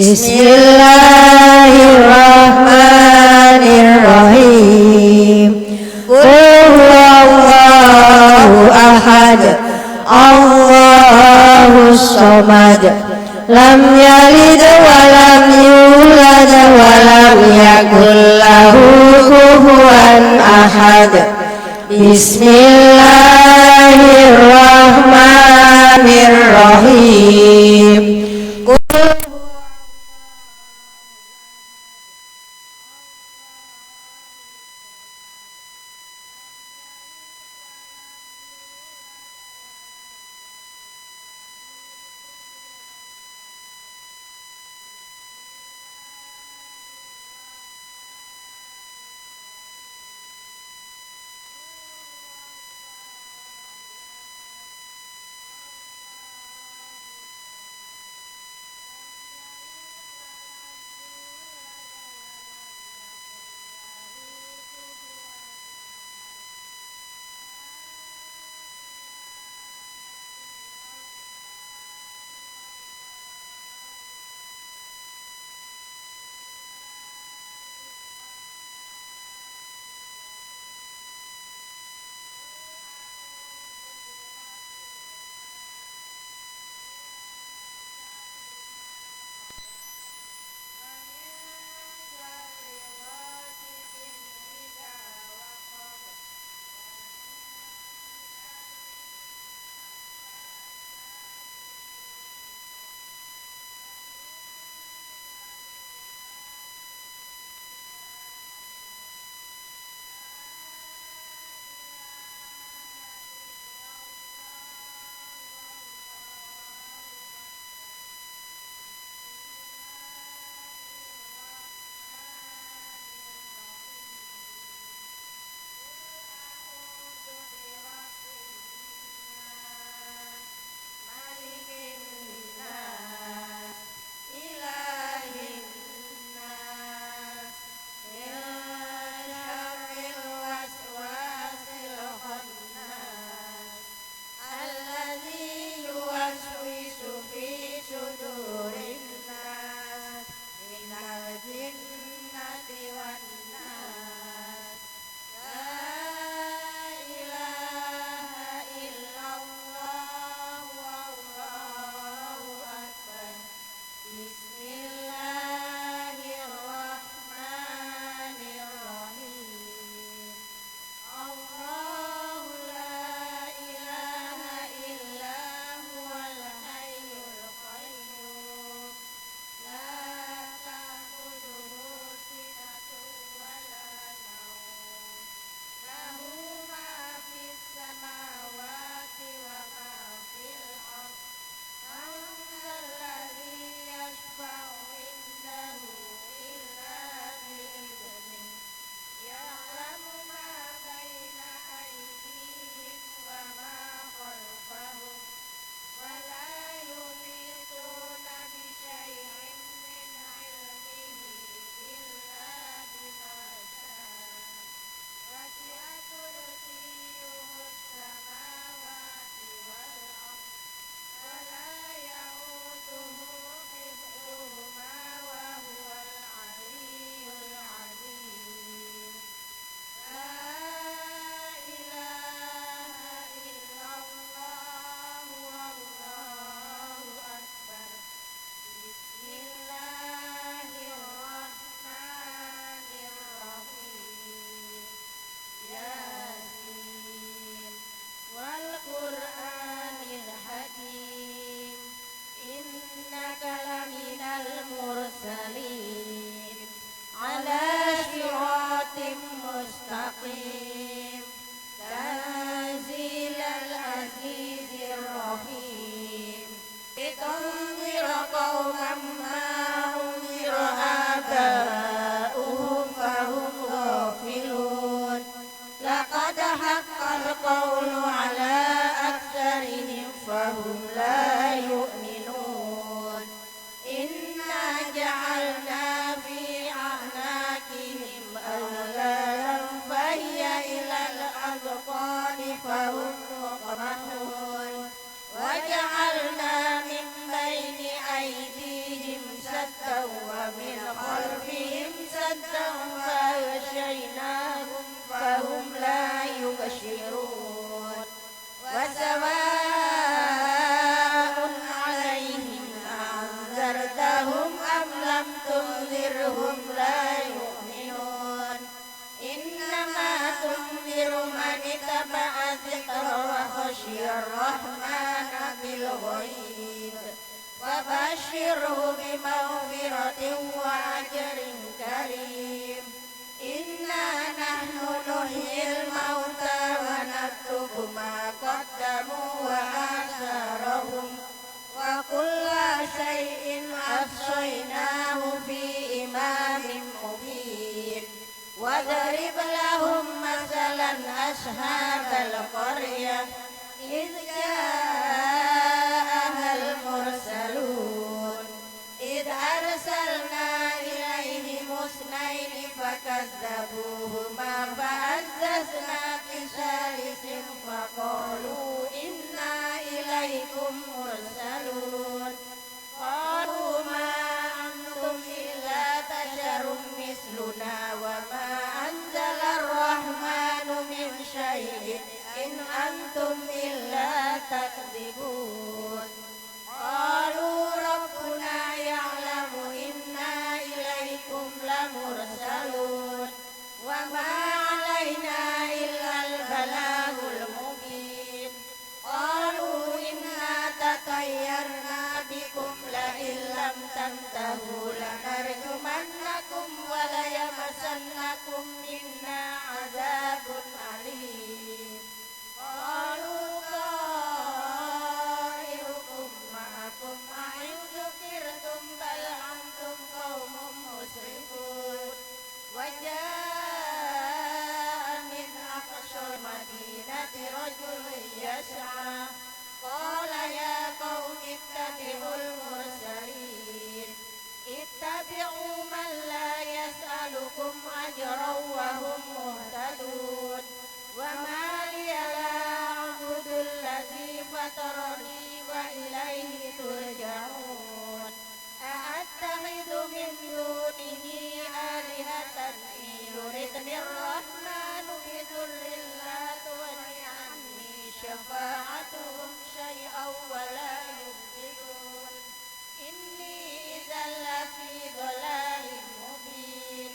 Bismillahirrahmanirrahim. Qul huwallahu ahad, Allahus samad, lam yalid wa lam yulad wa lam yakul lahu kufuwan ahad. Bismillahirrahmanirrahim. صدهم فأغشيناهم فهم لا يبصرون وسواء عليهم أنذرتهم أم لم تنذرهم لا يؤمنون إنما تنذر من اتبع الذكر وخشي الرحمن بالغيب وبشره بمغفرة وأجر كريم إنا نحن نحيي الموتى ونكتب ما قدموا وآثارهم وكل شيء أحصيناه في إمام مبين واضرب لهم مثلا أصحاب القرية إذ جاءها المرسلون إذ أرسلنا إليهم اثنين فكذبوهما فعززنا بثالث فقالوا إنا إليكم مرسلون قالوا ما أنتم إلا بشر مثلنا وما أنزل الرحمن من شيء إن أنتم إلا تكذبون قالوا ربنا يعلم إنا إليكم لمرسلون وما علينا إلا البلاغ المبين قالوا إنا تطيرنا بكم لئن لم تنتهوا لنرجمنكم وليمسنكم منا عذاب أليم قالوا طائركم معكم أئن ذكرتم بل أنتم قوم مسرفون وجاء من أقصى المدينة رجل يسعى قال يا قوم اتبعوا المرسلين اتبعوا من لا يسألكم أجرا وهم مهتدون وما لي لا أعبد الذي فطرني وإليه ترجعون أأتخذ من دونه آلهة إن يردني الرحمن بضر لا تغني عني شفاعتهم شيئا ولا ينقذون إني إذا لفي ضلال مبين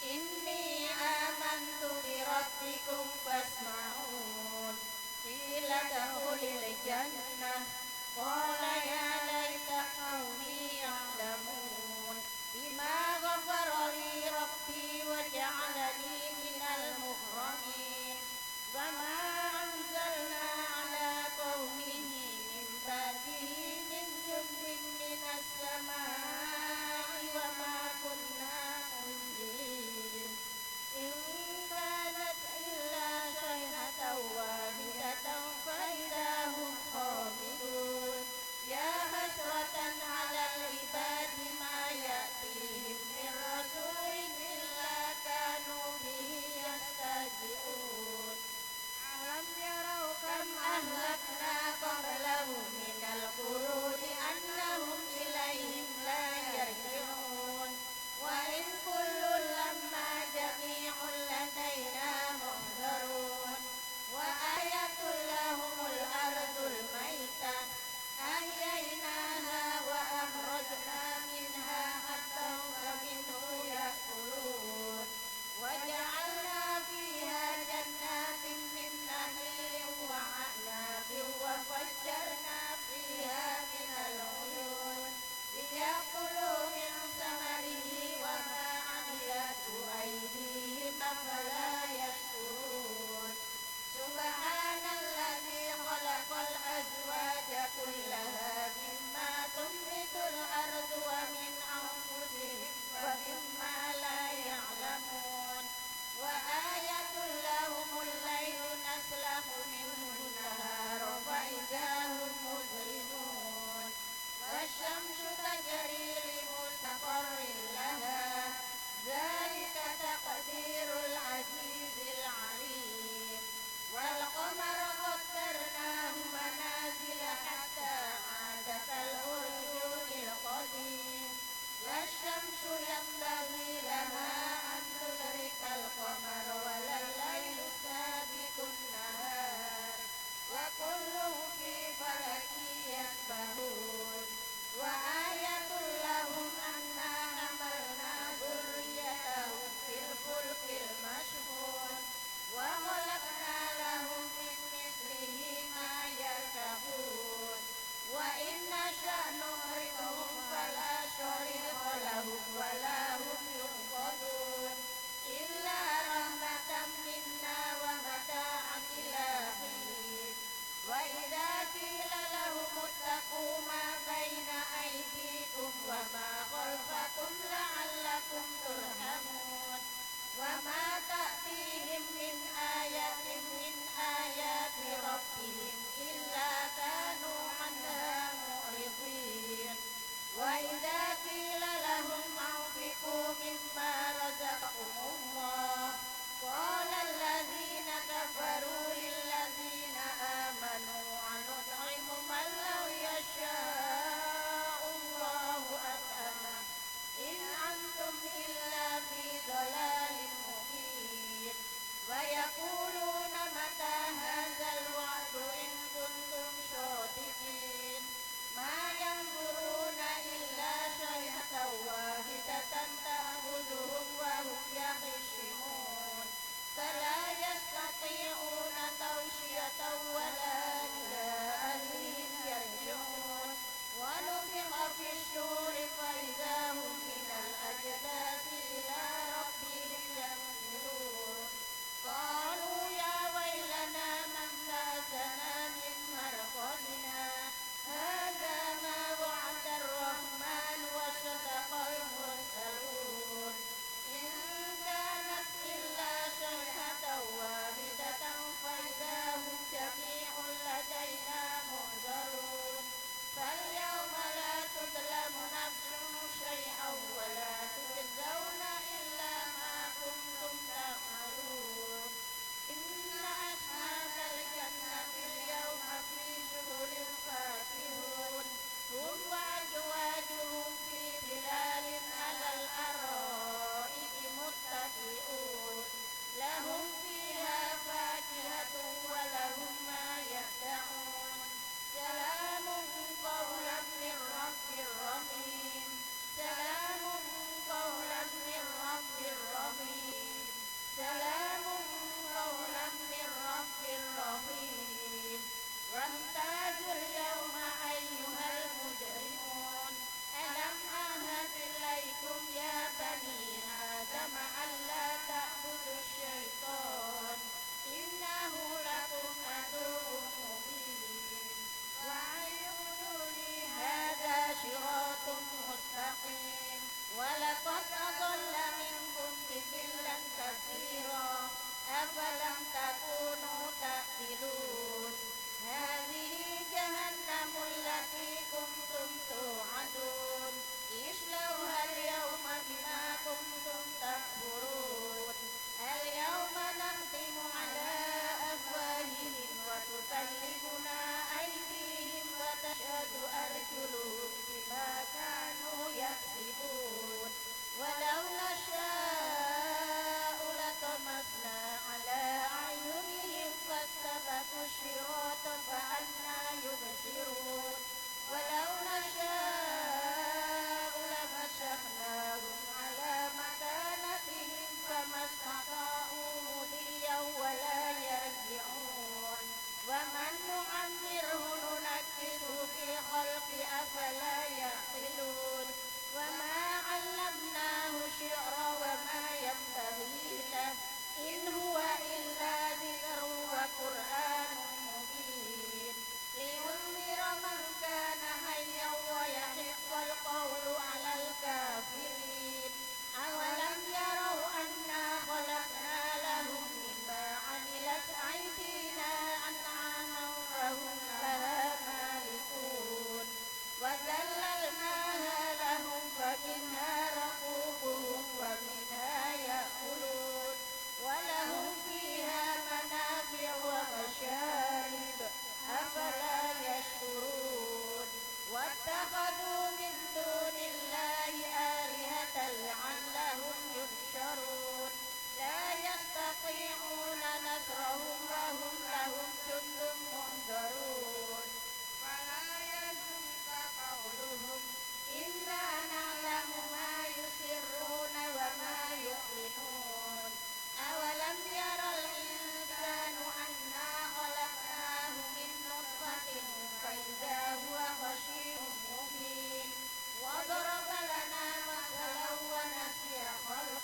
إني آمنت بربكم فاسمعون قيل ادخل الجنة قال يا ليت قومي يعلمون بما غفر لي ربي وجعلني من المكرمين وما أنزلنا على قومه من بعده من جند من السماء وما كنا منزلين إن كانت إلا صيحة واحدة فإذا هم خامدون يا حسرة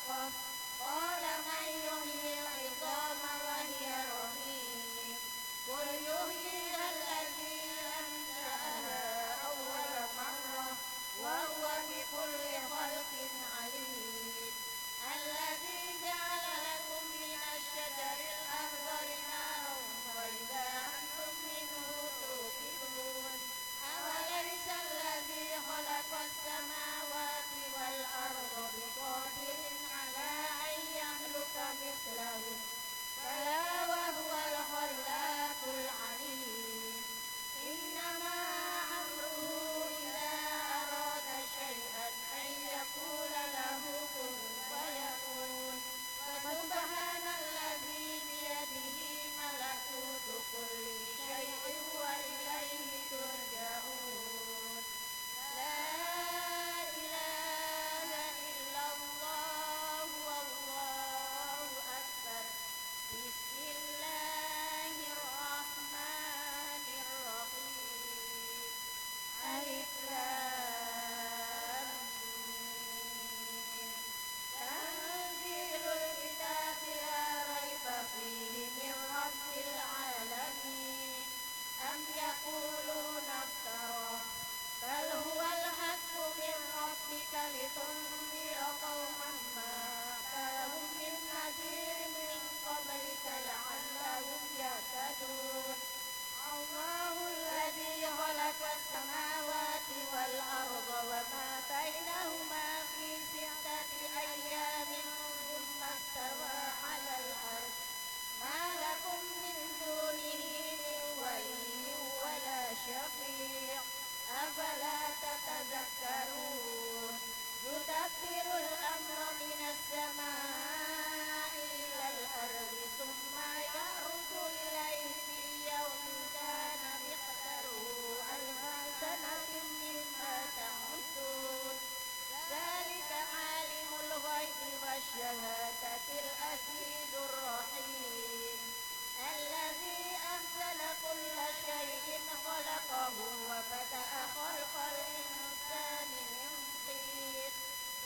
النطفة قال من يحيي العظام وهي رميم قل يحييها الذي أنشأها أول مرة وهو بكل خلق عليم الذي جعل لكم من الشجر الأخضر نارا فإذا أنتم منه توقدون أوليس الذي خلق السماوات والأرض بقادر على أن يخلق مثلهم بلى وهو الخلاق العليم إنما أمره إذا أراد شيئا أن يقول له كن فيكون فسبحان الذي بيده ملكوت كل شيء وإليه ترجعون لا إله إلا الله والله أكبر بسم الله الرحمن الرحيم ألف لام ميم تنزيل الكتاب لا ريب فيه من رب العالمين أم يقولون افتراه بل هو الحق من ربك لتنذر قوما ما أتاهم من نذير من قبلك لعلهم يهتدون الله الذي خلق السماوات والأرض وما بينهما في 6 أيام ثم استوى على العرش ما لكم من دونه من ولي ولا شفيع أفلا تتذكرون يدبر الأمر من السماء إلى الأرض ثم يعرج إليه في يوم كان مقداره 1000 سنة مما تعدون ذلك عالم الغيب والشهادة العزيز الرحيم الذي أنزل كل شيء خلقه وبدأ خلق الإنسان من طين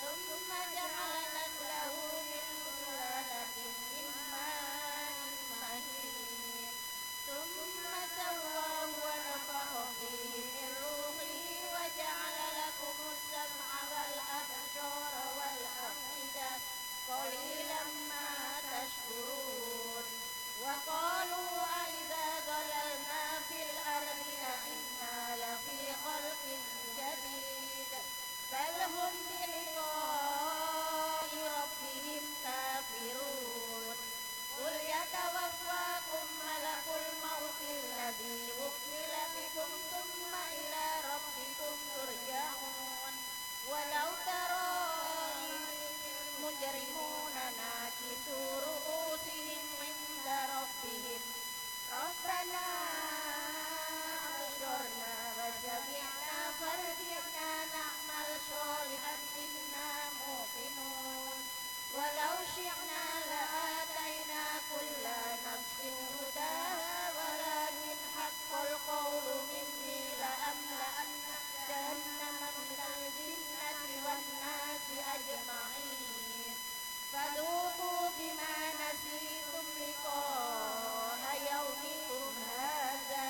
ثم جعل نسله من سلالة من ماء مهين ثم سواه ونفخ فيه من روحه وجعل لكم السمع والأبصار والأفئدة قليلا ما تشكرون وقالوا أئذا ضللنا في الأرض أئنا لفي خلق جديد بل هم بلقاء ربهم كافرون قل يتوفاكم ملك الموت الذي وكل بكم ثم إلى ربكم ترجعون ولو ترى المجرمون ناكسوا رؤوسهم عند ربهم ربنا أبصرنا وسمعنا فارجعنا نعمل صالحا إنا موقنون ولو شئنا لآتينا كل نفس هداها ولكن حق القول مني لأملأن جهنم من الجنة والناس أجمعين فذوقوا بما نسيتم لقاء يومكم هذا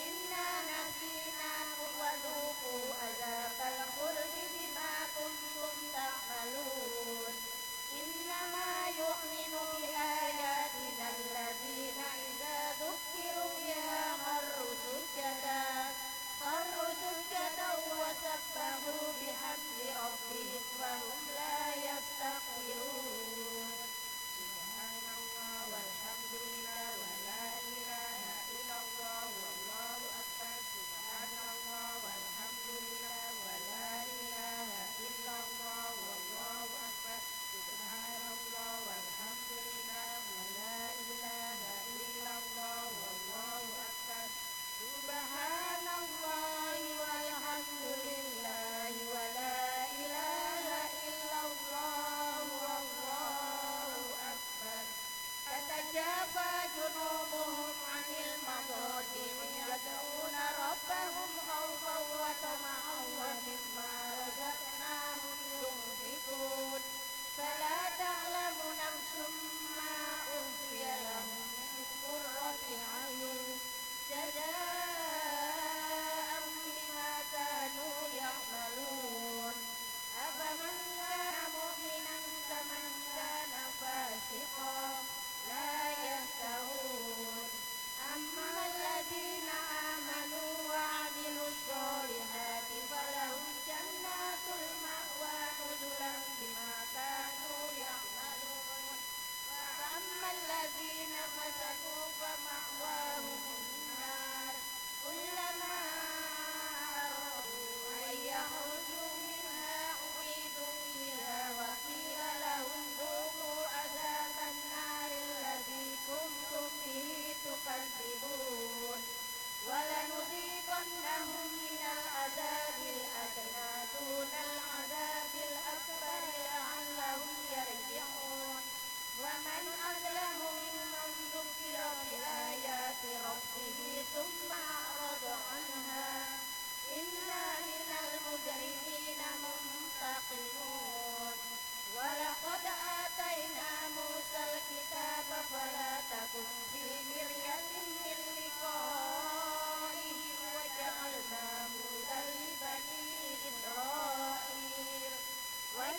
إنا نسيناكم وذوقوا عذاب الخلد بما كنتم تعملون إنما يؤمن بآياتنا الذين إذا ذكروا بها خروا سجدا وسبحوا بحمد ربهم وهم لا يستكبرون سبحان الله والحمد لله ولا إله إلا الله والله أكبر سبحان الله والحمد لله ولا إله إلا الله والله أكبر سبحان الله والحمد لله ولا إله إلا الله والله أكبر سبحان الله والحمد لله ولا إله إلا الله والله أكبر تتجافى جنوبهم عن المضاجع يدعون ربهم خوفا وطمعا ومما رزقناهم ينفقون فلا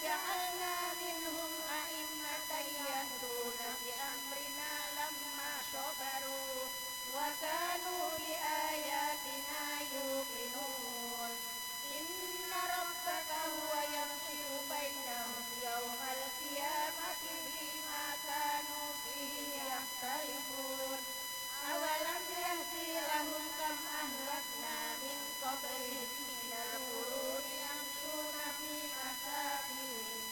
وجعلنا منهم أئمة يهدون بأمرنا لما صبروا وكانوا بآياتنا يوقنون إن ربك هو يفصل بينهم يوم القيامة فيما كانوا فيه يختلفون أولم يهدي لهم كم أهلكنا من قبلهم من القرون يمشون في مساكنهم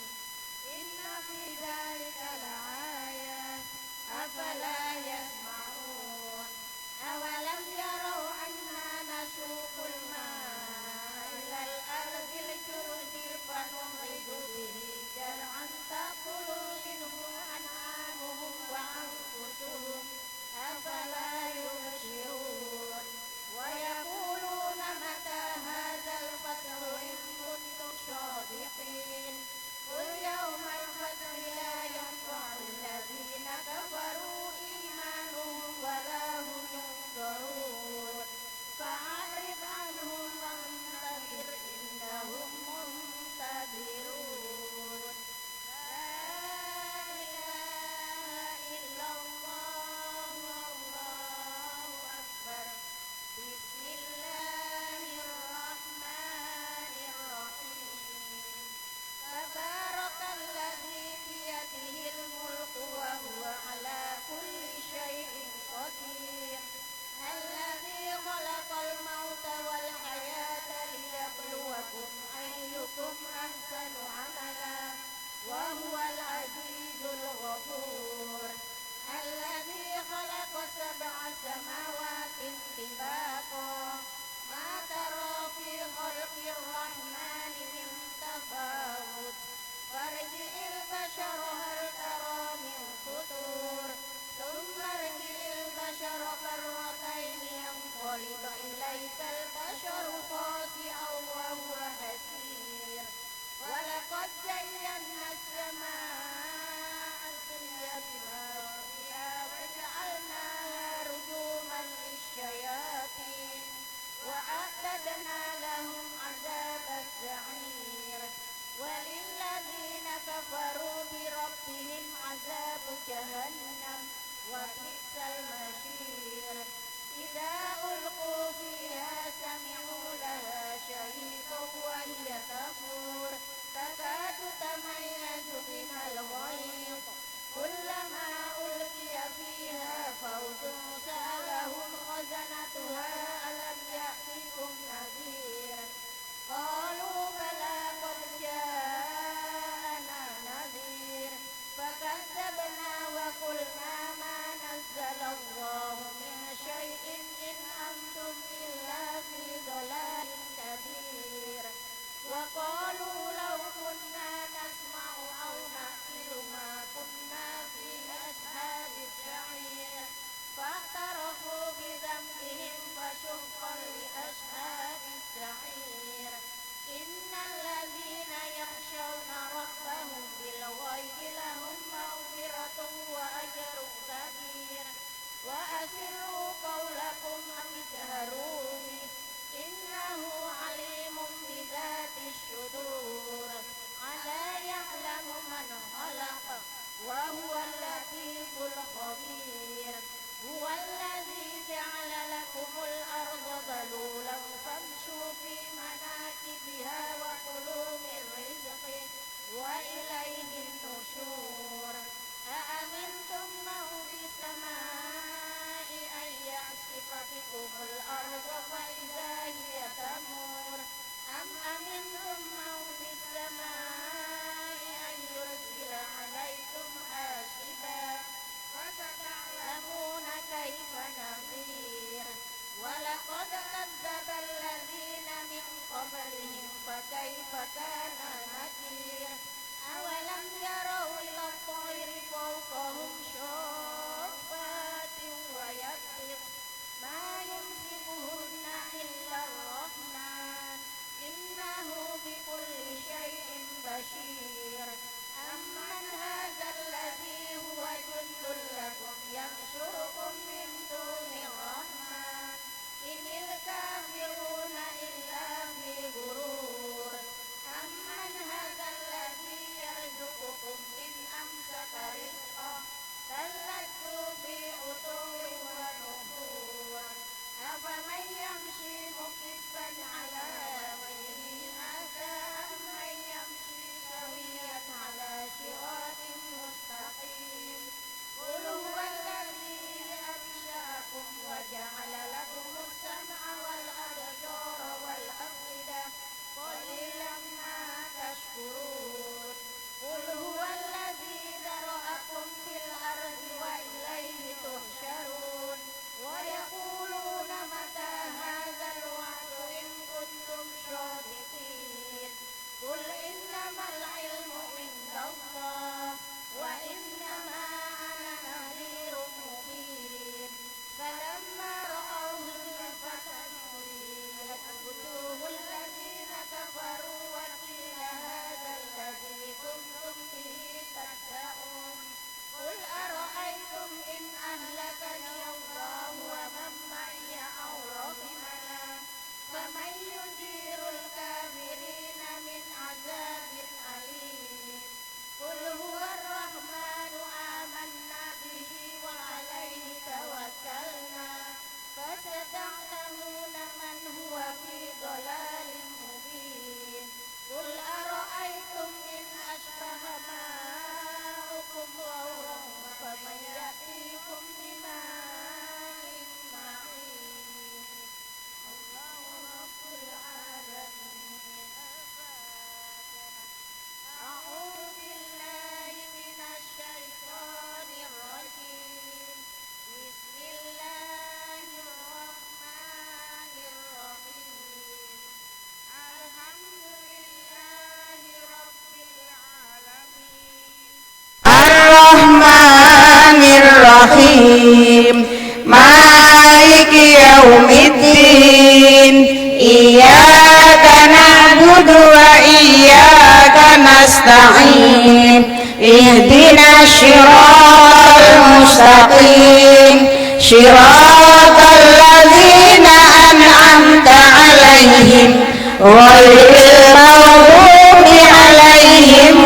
إن في ذلك لآية أفلا يسمعون أولم يروا أنا نسوق الماء إلى الأرض الجرز فنخرج به زرعا تأكل منه أنعامهم وأنفسهم أفلا يبصرون ويقولون متى هذا الفتح إن كنتم صادقين قل يوم الفتح لا ينفع الذين كفروا إيمانهم ولا هم ينصرون فأعرض عنهم وانتظر إنهم منتظرون لا إله إلا الله والله أكبر بسم الله الرحمن الرحيم تبارك الذي بيده الملك وهو على كل شيء قدير الذي خلق الموت والحياة ليبلوكم أيكم أحسن عملا وهو العزيز الغفور الذي خلق 7 سماوات طباقا ما ترى في خلق الرحمن من تفاوت فارجع البشر هل ترى من فطور ثم ارجع البشر كرتين ينقلب إليك البشر خاسئا وهو حسير ولقد زينا السماء الدنيا بمصابيح وجعلناها رجوما للشياطين وأعتدنا لهم عذاب السعير وللذين كفروا بربهم عذاب جهنم وبئس المصير إذا ألقوا فيها سمعوا لها شهيقا وهي تفور تكاد تميز من الغيظ كلما ألقي فيها فوج سألهم خزنتها ألم يأتكم نذير قالوا بلى قد جاءنا نذير فكذبنا وقلنا ما نزل الله من شيء إن أنتم إلا في ضلال كبير وقالوا لو كنا نسمع أو نعقل ما كنا في أصحاب السعير فاعترفوا بذنبهم فسحقا لأصحاب السعير إن الذين يخشون ربهم بالغيب لهم مغفرة وأجر كبير وأسروا قولكم أو اجهروا به إنه عليم بذات الصدور innamal ilmu indallah wa innama ana nadhirun mubin falamma ra'awhu zulfatan yaquluhu alladhina kafaru wa qila hadha alladhi kuntum bihi tad'un qul ara'aytum in ahlakani Allah wa man ma'iya aw rahimana faman yujirul kafirina min azabin alim qul huwa ar-rahmanu amanna bihi wa alayhi tawakkalna fasata'lamuna man huwa fi dhalalin mubin qul ara'aytum in asbaha ma'ukum ghawran faman ya'tikum bima'in ma'in Allahu Rabbul Alamin A'udzu billahi minasy syaithanir rajim Bismillahirrahmanirrahim Alhamdulillahi rabbil alamin Ar-Rahmanir Rahim Maliki Yaumiddin Iyyaka na'budu wa iyyaka nasta'in Ihdinas shiratal mustaqim Shiratal ladzina an'amta 'alaihim ghairil maghdubi 'alaihim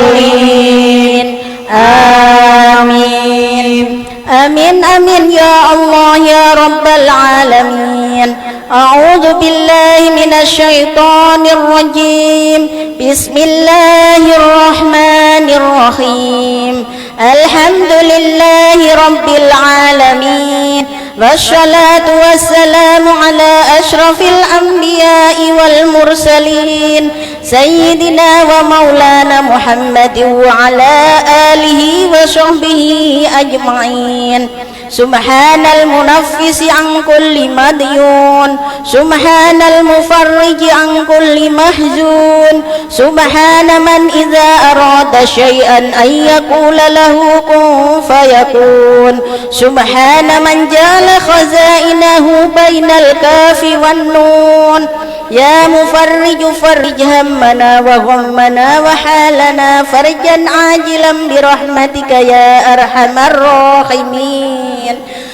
waladdallin Amin Amin amin ya Allah ya Rabbal Alamin A'udzu billahi minasy syaithanir rajim Bismillahirrahmanirrahim Alhamdulillahi rabbil alamin wassalatu wassalamu ala asyrafil anbiya'i wal mursalin sayyidina wa maulana Muhammadin wa ala alihi wa sahbihi ajma'in subhanal munaffisi an kulli madyun subhanal mufarriji an kulli mahzun subhana man idza arada syai'an ay yaqula lahu kun fayakun subhana man jala khazainahu bainal kafi wan nun ya mufarriju farrij hammana wa ghammana wa halana farjan ajilan bi rahmatika ya arhamar rahimin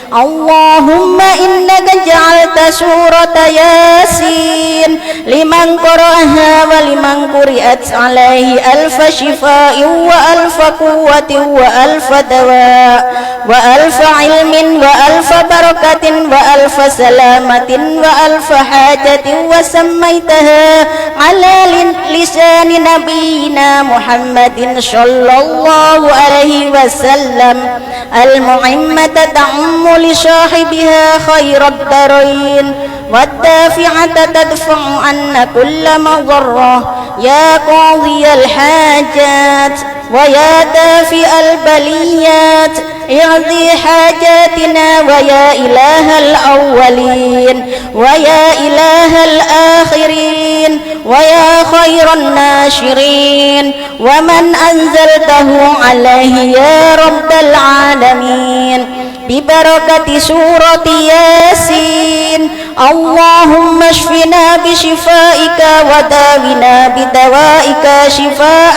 Allahumma innaka ja'alta surata Yasin liman qara'aha wa liman quri'at alaihi alfa shifa'in wa alfa quwwatin wa alfa dawa wa alfa ilmin wa alfa barakatin wa alfa salamatin wa alfa hajatin wa sammaitaha ala lisani nabiyyina Muhammadin sallallahu alaihi wasallam al-mu'immata ta'ummu لصاحبها خير الدارين والدافعة تدفع عنا كل مضرة يا قاضي الحاجات ويا دافئ البليات اقضي حاجاتنا ويا إله الأولين ويا إله الآخرين ويا خير الناشرين ومن أنزلته عليه يا رب العالمين ببركة سورة ياسين اللهم اشفنا بشفائك وداونا بدوائك شفاء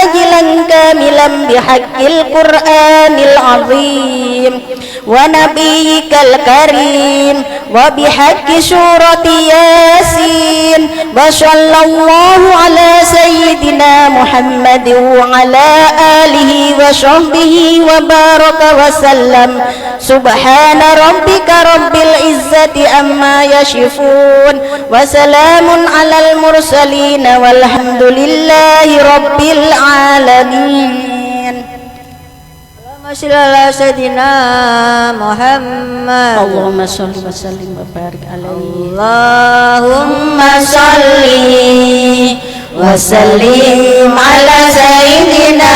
آجلا كاملا بحق القرآن العظيم ونبيك الكريم وبحق سورة ياسين وصلى الله على سيدنا محمد وعلى آله وصحبه وبارك وسلم سبحان ربك رب العزة عما يصفون وسلام على المرسلين والحمد لله رب العالمين اللهم صل على سيدنا محمد اللهم صل وسلم وبارك عليه اللهم صل وسلم على سيدنا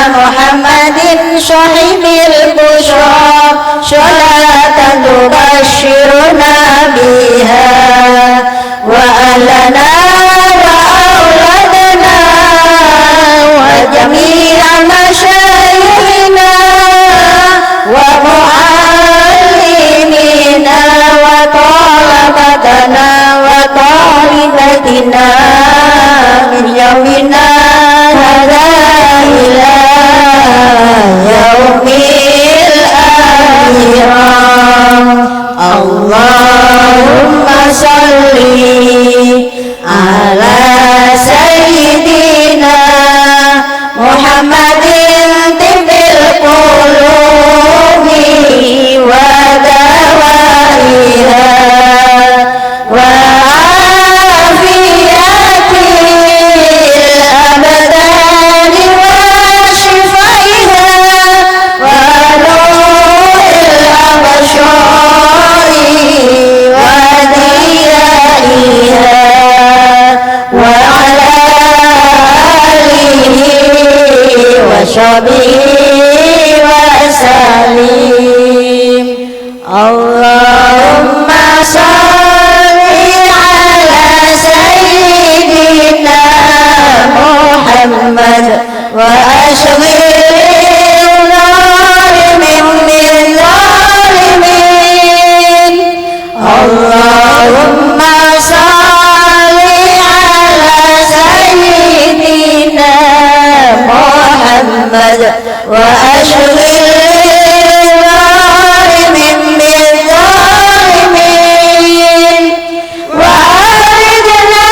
محمد صاحب البشرى صلاة تبشرنا بها وأهلنا sahbihi wasallim. Allahumma sholli ala sayyidina Muhammad wa ashghil zalimin min zalimin. Allahumma sholli ala sayyidina Muhammad wa ashghil zalimin min zalimin. Wa akhrijna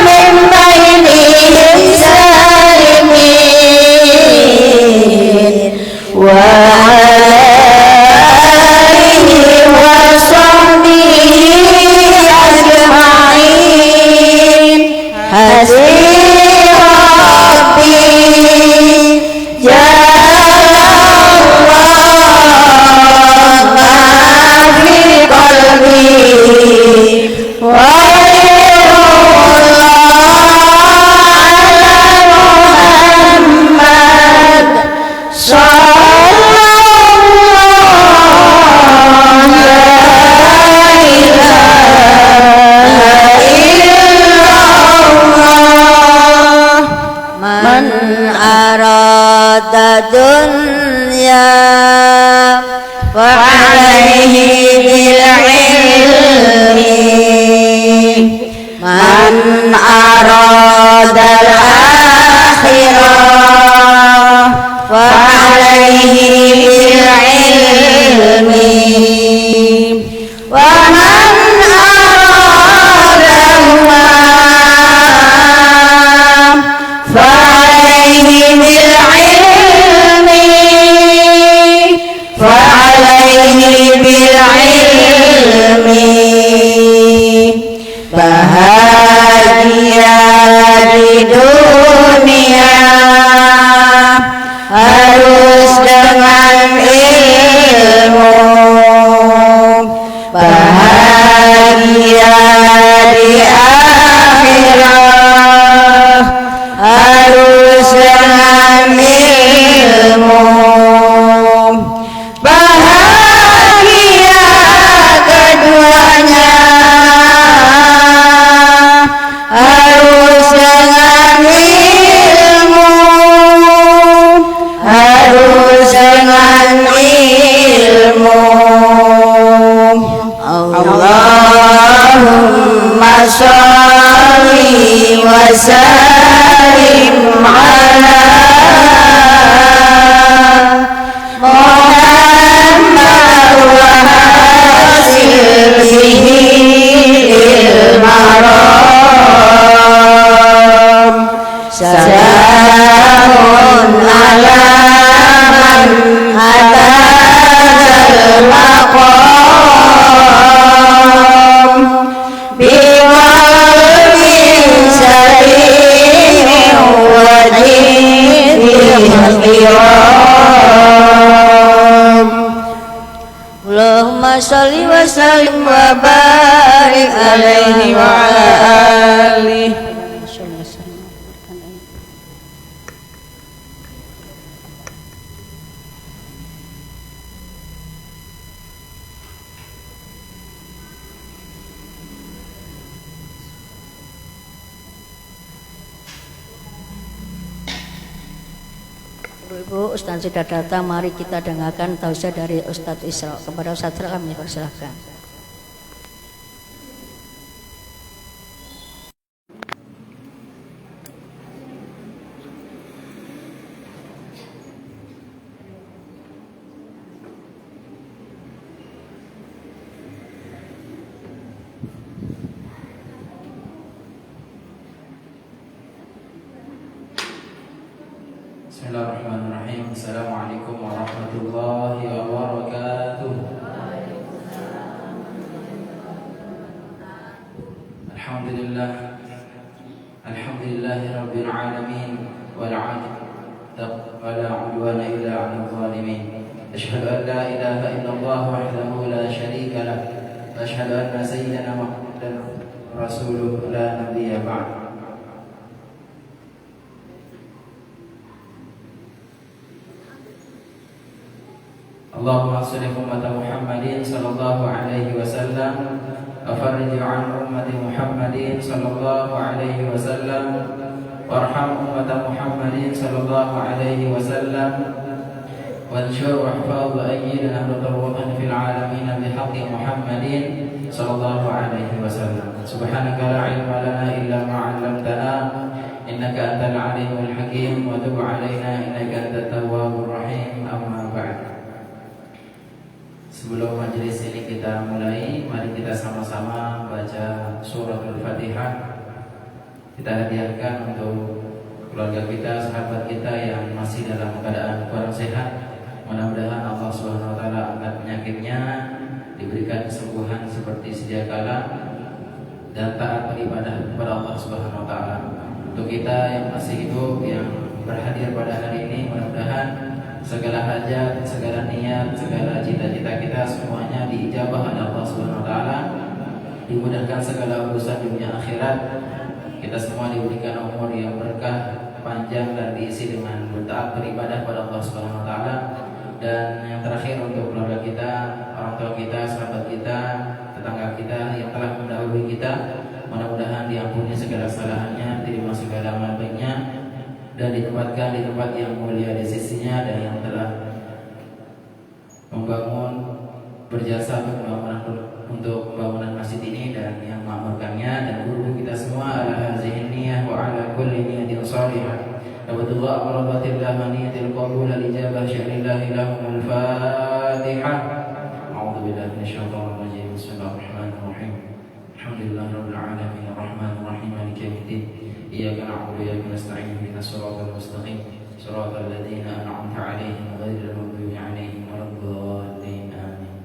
min bainihim salimin. Wa alihi wa sahbihi ajma'in. Hasbi rabbi jalla Allah ma fi qalbi wa Muhammad sallallahu la ilaha illallah. Man arada dunya fa'alaihi bil ilmi. Man arada al-akhirah fa'alaihi bil ilmi. Wa man arada al-ma'am fa'alaihi bil ilmi. Fa'alaihi bil ilmi. Bahagia di dunia harus dengan ilmu. Bahagia di akhirat harus dengan ilmu. Bahagia keduanya harus dengan ilmu. Harus dengan ilmu. Allahumma sholli wa sallim ala Muhammad wa hasil bihi lil maram. Salamun ala man atadal maqam biqalbin salimin wa dinin qiram. Allahumma sholli wa sallim wa barik alaihi wa ala alihi. Ibu Ustaz sudah datang, mari kita dengarkan tausiah dari Ustaz Isra. Kepada Ustaz Isra kami persilahkan. Bismillahirrahmanirrahim. Assalamualaikum warahmatullahi wabarakatuh. Alhamdulillah. Alhamdulillahi rabbil alamin wal 'aqibatu wa la 'udwana illa 'alal zalimin. Asyhadu an la ilaha illallah wahdahu la syarika lah. Wa asyhadu anna sayyidana Muhammadan rasuluhu la nabiyya ba'd. Allahumma shalli ummata Muhammadin sallallahu alaihi wasallam wa farrij an ummati Muhammadin sallallahu alaihi wasallam warham ummata Muhammadin sallallahu alaihi wasallam وانشر واحفظ وأيد نهضة الوطن في العالمين بحق محمد صلى الله عليه وسلم سبحانك لا علم لنا إلا ما علمتنا إنك أنت العليم الحكيم وتب علينا إنك أنت التواب الرحيم أما بعد. Sebelum majelis ini kita mulai, mari kita sama-sama baca suratul Fatihah. Kita hadiahkan untuk keluarga kita, sahabat kita yang masih dalam keadaan kurang sehat. Mudah-mudahan Allah Subhanahu wa taala angkat penyakitnya, diberikan kesembuhan seperti sedia kala dan taat beribadah kepada Allah Subhanahu wa taala. Untuk kita yang masih hidup yang berhadir pada hari ini, mudah-mudahan segala hajat, segala niat, segala cita-cita kita semuanya diijabah oleh Allah Subhanahu wa taala. Dimudahkan segala urusan dunia akhirat. Kita semua diberikan umur yang berkah, panjang dan diisi dengan bertaat beribadah pada Allah Subhanahu wa taala. Dan yang terakhir untuk keluarga kita, orang tua kita, sahabat kita, tetangga kita yang telah mendahului kita, mudah-mudahan diampuni segala kesalahannya, diterima segala amal baiknya, dan ditempatkan di tempat yang mulia di sisinya, dan yang telah membangun, berjasa untuk pembangunan masjid ini dan yang memakmurkannya, dan guru kita semua ala hazihin niyah wa ala kulli niyatin salihah. Abdullah amrobatillah maniyatil qabul al-ijabah sya'lillahi lahumul fatihah. A'udhu billahi minasyaitonir rajim. Bismillahirrahmanirrahim. Alhamdulillahi rabbil alamin arrahmanir rahim maliki yaumiddin. Iyyaka na'budu wa iyyaka nasta'in ihdinas siratal mustaqim siratal ladzina an'amta 'alaihim ghairil maghdubi 'alaihim waladdallin. Amin.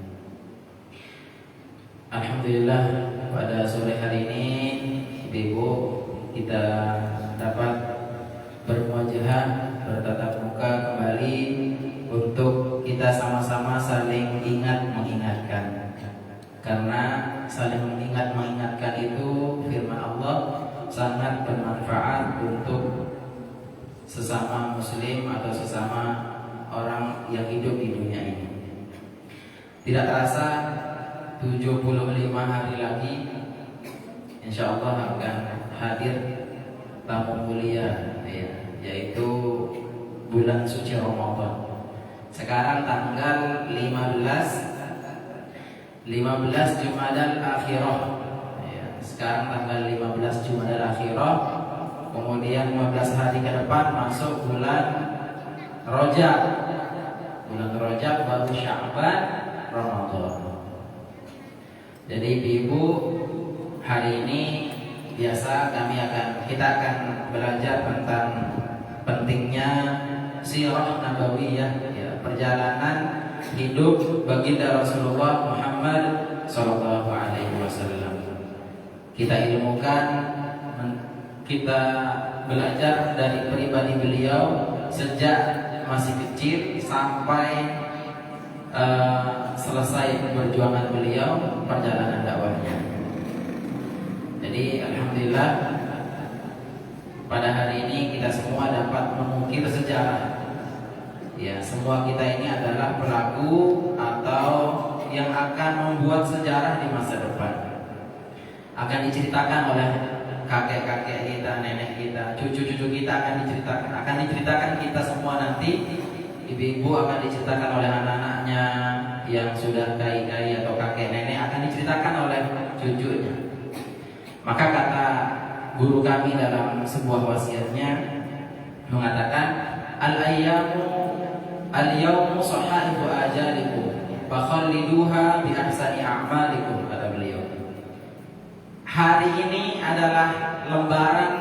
Alhamdulillah, pada sore hari ini Ibu kita dapat bermuajahah, bertatap muka kembali untuk kita sama-sama saling ingat mengingatkan. Karena saling mengingatkan itu firman Allah sangat bermanfaat untuk sesama muslim atau sesama orang yang hidup di dunia ini. Tidak terasa 75 hari lagi insya Allah akan hadir tamu mulia, yaitu bulan suci Ramadan. Sekarang tanggal 15 Jumadal Akhirah. Sekarang tanggal 15 Jumadal Akhirah. Kemudian 15 hari ke depan masuk bulan Rajab. Bulan Rajab baru Sya'ban, Ramadan. Jadi Ibu, hari ini biasa kita akan belajar tentang pentingnya sirah nabawiyah, perjalanan hidup baginda Rasulullah Muhammad sallallahu alaihi wasallam. Kita ilmukan, kita belajar dari pribadi beliau sejak masih kecil sampai selesai perjuangan beliau, perjalanan dakwahnya. Jadi alhamdulillah pada hari ini kita semua dapat mengukir sejarah. Ya, semua kita ini adalah pelaku atau yang akan membuat sejarah di masa depan. Akan diceritakan oleh kakek-kakek kita, nenek kita, cucu-cucu kita akan diceritakan kita semua nanti. Ibu-ibu akan diceritakan oleh anak-anaknya yang sudah kai-kai atau kakek nenek akan diceritakan oleh cucunya. Maka kata guru kami dalam sebuah wasiatnya mengatakan al-yawmu sahaifu ajalikum fakhalliduha bi ahsani a'malikum, kata beliau. Hari ini adalah lembaran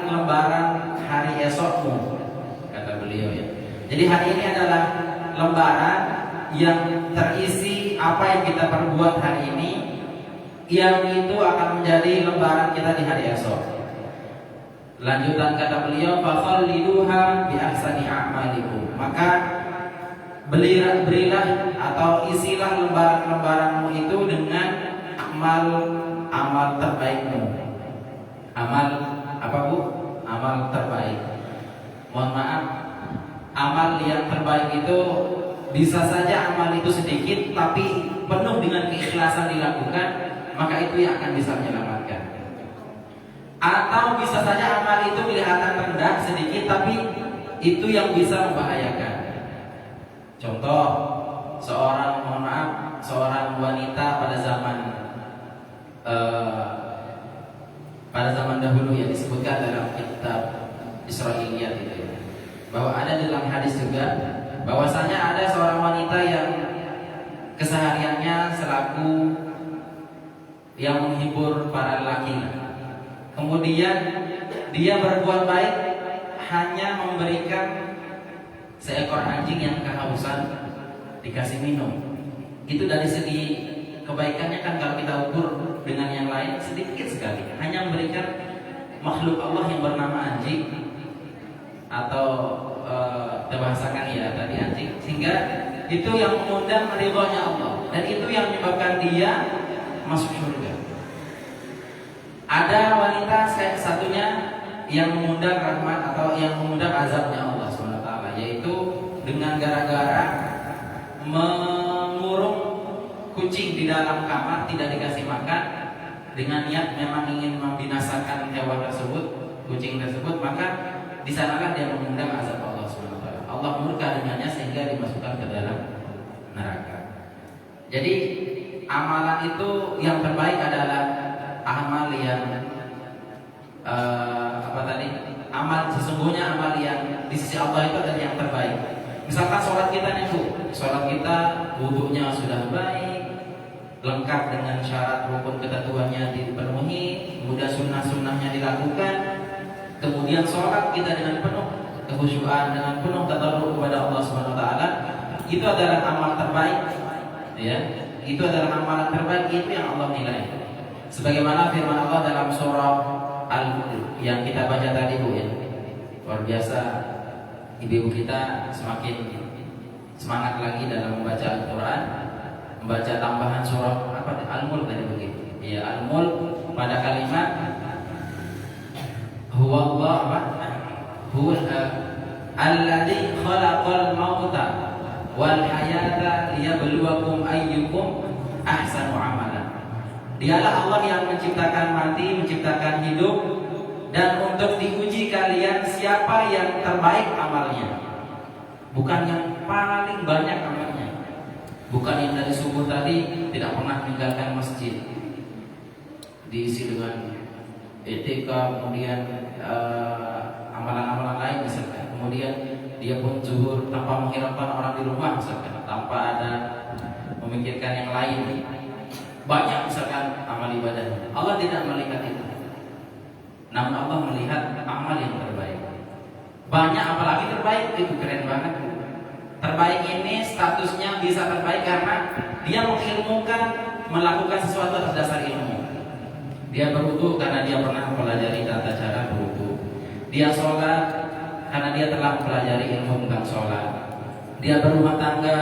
hari esokmu, kata beliau ya. Jadi hari ini adalah lembaran yang terisi apa yang kita perbuat hari ini, yang itu akan menjadi lembaran kita di hari esok. Lanjutan kata beliau, fakhalliduha bi ahsani a'malikum. Maka berilah atau isilah lembaran-lembaranmu itu dengan amal terbaikmu. Amal apa Bu? Amal terbaik. Mohon maaf, amal yang terbaik itu bisa saja amal itu sedikit tapi penuh dengan keikhlasan dilakukan, maka itu yang akan bisa menyelamatkan. Atau bisa saja amal itu kelihatan rendah sedikit tapi itu yang bisa membahayakan. Contoh, seorang wanita pada zaman dahulu yang disebutkan dalam kitab Israiliyat itu ya, bahwa ada dalam hadis juga bahwasanya ada seorang wanita yang kesehariannya selaku yang menghibur para lelaki. Kemudian dia berbuat baik hanya memberikan seekor anjing yang kehausan dikasih minum. Itu dari segi kebaikannya kan kalau kita ukur dengan yang lain sedikit sekali. Hanya memberikan makhluk Allah yang bernama anjing atau dibahasakan ya tadi anjing, sehingga itu yang mengundang ridhonya Allah dan itu yang menyebabkan dia masuk surga. Ada wanita satunya yang mengundang rahmat atau yang mengundang azabnya Allah SWT, yaitu dengan gara-gara mengurung kucing di dalam kamar tidak dikasih makan dengan niat memang ingin membinasakan hewan tersebut, kucing tersebut, maka di sanalah dia mengundang azab Allah SWT. Allah murka dengannya sehingga dimasukkan ke dalam neraka. Jadi amalan itu yang terbaik adalah amal yang sesungguhnya amal yang di sisi Allah itu adalah yang terbaik. Misalkan sholat kita nih Bu, sholat kita wudhunya sudah baik, lengkap dengan syarat rukun ketentuannya dipenuhi, kemudian sunnah-sunnahnya dilakukan, kemudian sholat kita dengan penuh kekhusyuan, dengan penuh tadarruk kepada Allah SWT, itu adalah amal terbaik, ya. Itu adalah amalan terbaik, itu yang Allah nilai. Sebagaimana firman Allah dalam surah Al-Mulk yang kita baca tadi Bu ya. Luar biasa, ibu kita semakin semangat lagi dalam membaca Al-Quran, membaca tambahan surah Al-Mulk tadi begitu. Ya, Al-Mulk pada kalimat huwa alladzi khalaqal mauta wal hayata liyabluwakum ayyukum ahsanu amala. Dialah Allah yang menciptakan mati, menciptakan hidup, dan untuk diuji kalian siapa yang terbaik amalnya. Bukan yang paling banyak amalnya. Bukan yang dari subuh tadi tidak pernah meninggalkan masjid, diisi dengan etika, kemudian amalan-amalan lain misalkan. Kemudian dia pun zuhur tanpa menghiraukan orang di rumah misalkan, tanpa ada memikirkan yang lain. Banyak misalkan amal ibadah. Allah tidak melihat itu. Namun Allah melihat amal yang terbaik. Banyak apalagi terbaik, itu keren banget. Terbaik ini statusnya bisa terbaik karena dia mengilmukan, melakukan sesuatu atas dasar ilmu. Dia berwudu karena dia pernah mempelajari tata cara berwudu. Dia sholat karena dia telah mempelajari ilmu tentang sholat. Dia berumah tangga,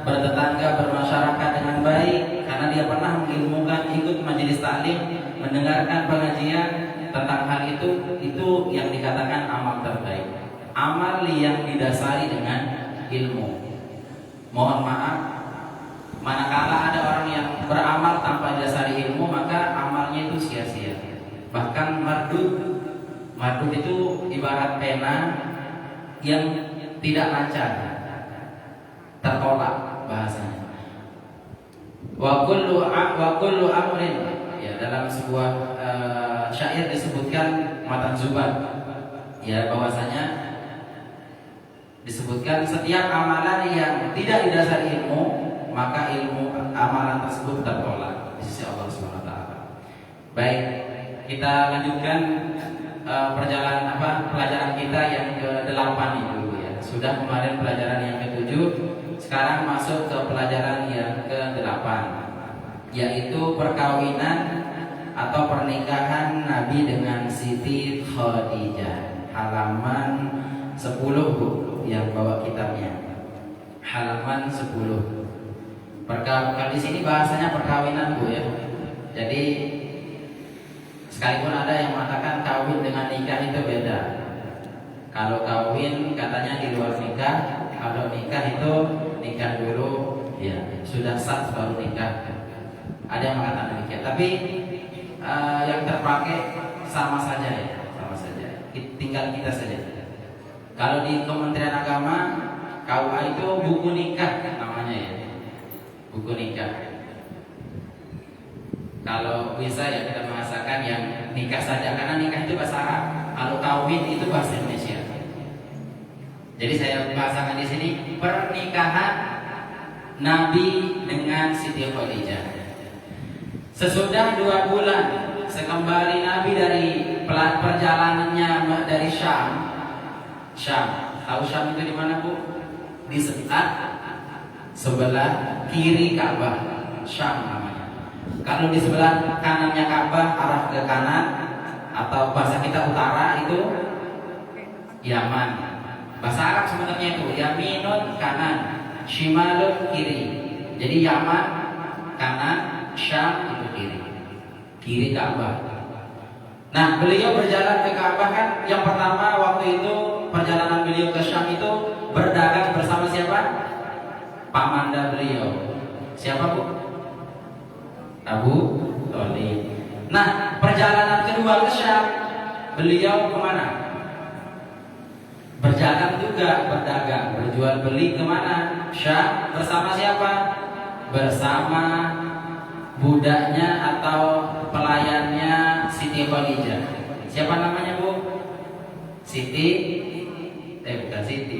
bertetangga, bermasyarakat dengan baik karena dia pernah mengilmukan, ikut majelis taklim, mendengarkan pengajian tentang hal itu yang dikatakan amal terbaik. Amal yang didasari dengan ilmu. Mohon maaf, manakala ada orang yang beramal tanpa didasari ilmu, maka amalnya itu sia-sia. Bahkan mardud itu ibarat pena yang tidak lancar, tertolak bahasanya. Wa kullu amrin, ya, dalam sebuah syair disebutkan matan zubat, ya, bahwasanya disebutkan setiap amalan yang tidak didasari ilmu, maka ilmu amalan tersebut tertolak di sisi Allah SWT. Baik, kita lanjutkan pelajaran kita yang ke-8 itu ya. Sudah kemarin pelajaran yang ke-7, sekarang masuk ke pelajaran yang ke-8, yaitu perkawinan atau pernikahan Nabi dengan Siti Khadijah. Halaman 10 Bu, yang bawa kitabnya. Halaman 10. Kalau di sini bahasanya perkawinan Bu ya. Jadi sekalipun ada yang mengatakan kawin dengan nikah itu beda. Kalau kawin katanya di luar nikah, kalau nikah itu nikah dulu, ya sudah sah baru nikah. Ada yang mengatakan demikian. Tapi yang terpakai sama saja ya, sama saja. Tinggal kita saja. Kalau di Kementerian Agama, KUA itu buku nikah namanya ya, buku nikah. Kalau bisa ya kita bahasakan yang nikah saja, karena nikah itu bahasa Arab. Kalau kawin itu bahasa Indonesia. Jadi saya bahasakan di sini pernikahan Nabi dengan Siti Khadijah. Sesudah 2 bulan sekembali Nabi dari perjalanannya dari Syam. Tahu Syam itu di mana, Bu? Di sebelah kiri Ka'bah, Syam namanya. Kalau di sebelah kanannya Ka'bah arah ke kanan, atau bahasa kita utara itu Yaman. Bahasa Arab sebenarnya itu Yaminun kanan, Shimalun kiri. Jadi Yaman kanan, Syam itu kiri Ka'bah. Nah, beliau berjalan ke Ka'bah kan, yang pertama waktu itu perjalanan beliau ke Syam itu berdagang bersama siapa? Pamanda beliau. Siapa, Bu? Abu Thalib. Nah, perjalanan kedua ke Syam, beliau kemana? Berjalan juga, berdagang, berjual beli kemana? Syam. Bersama siapa? Bersama budaknya atau pelayannya Siti Khadijah. Siapa namanya, Bu? Bukan Siti.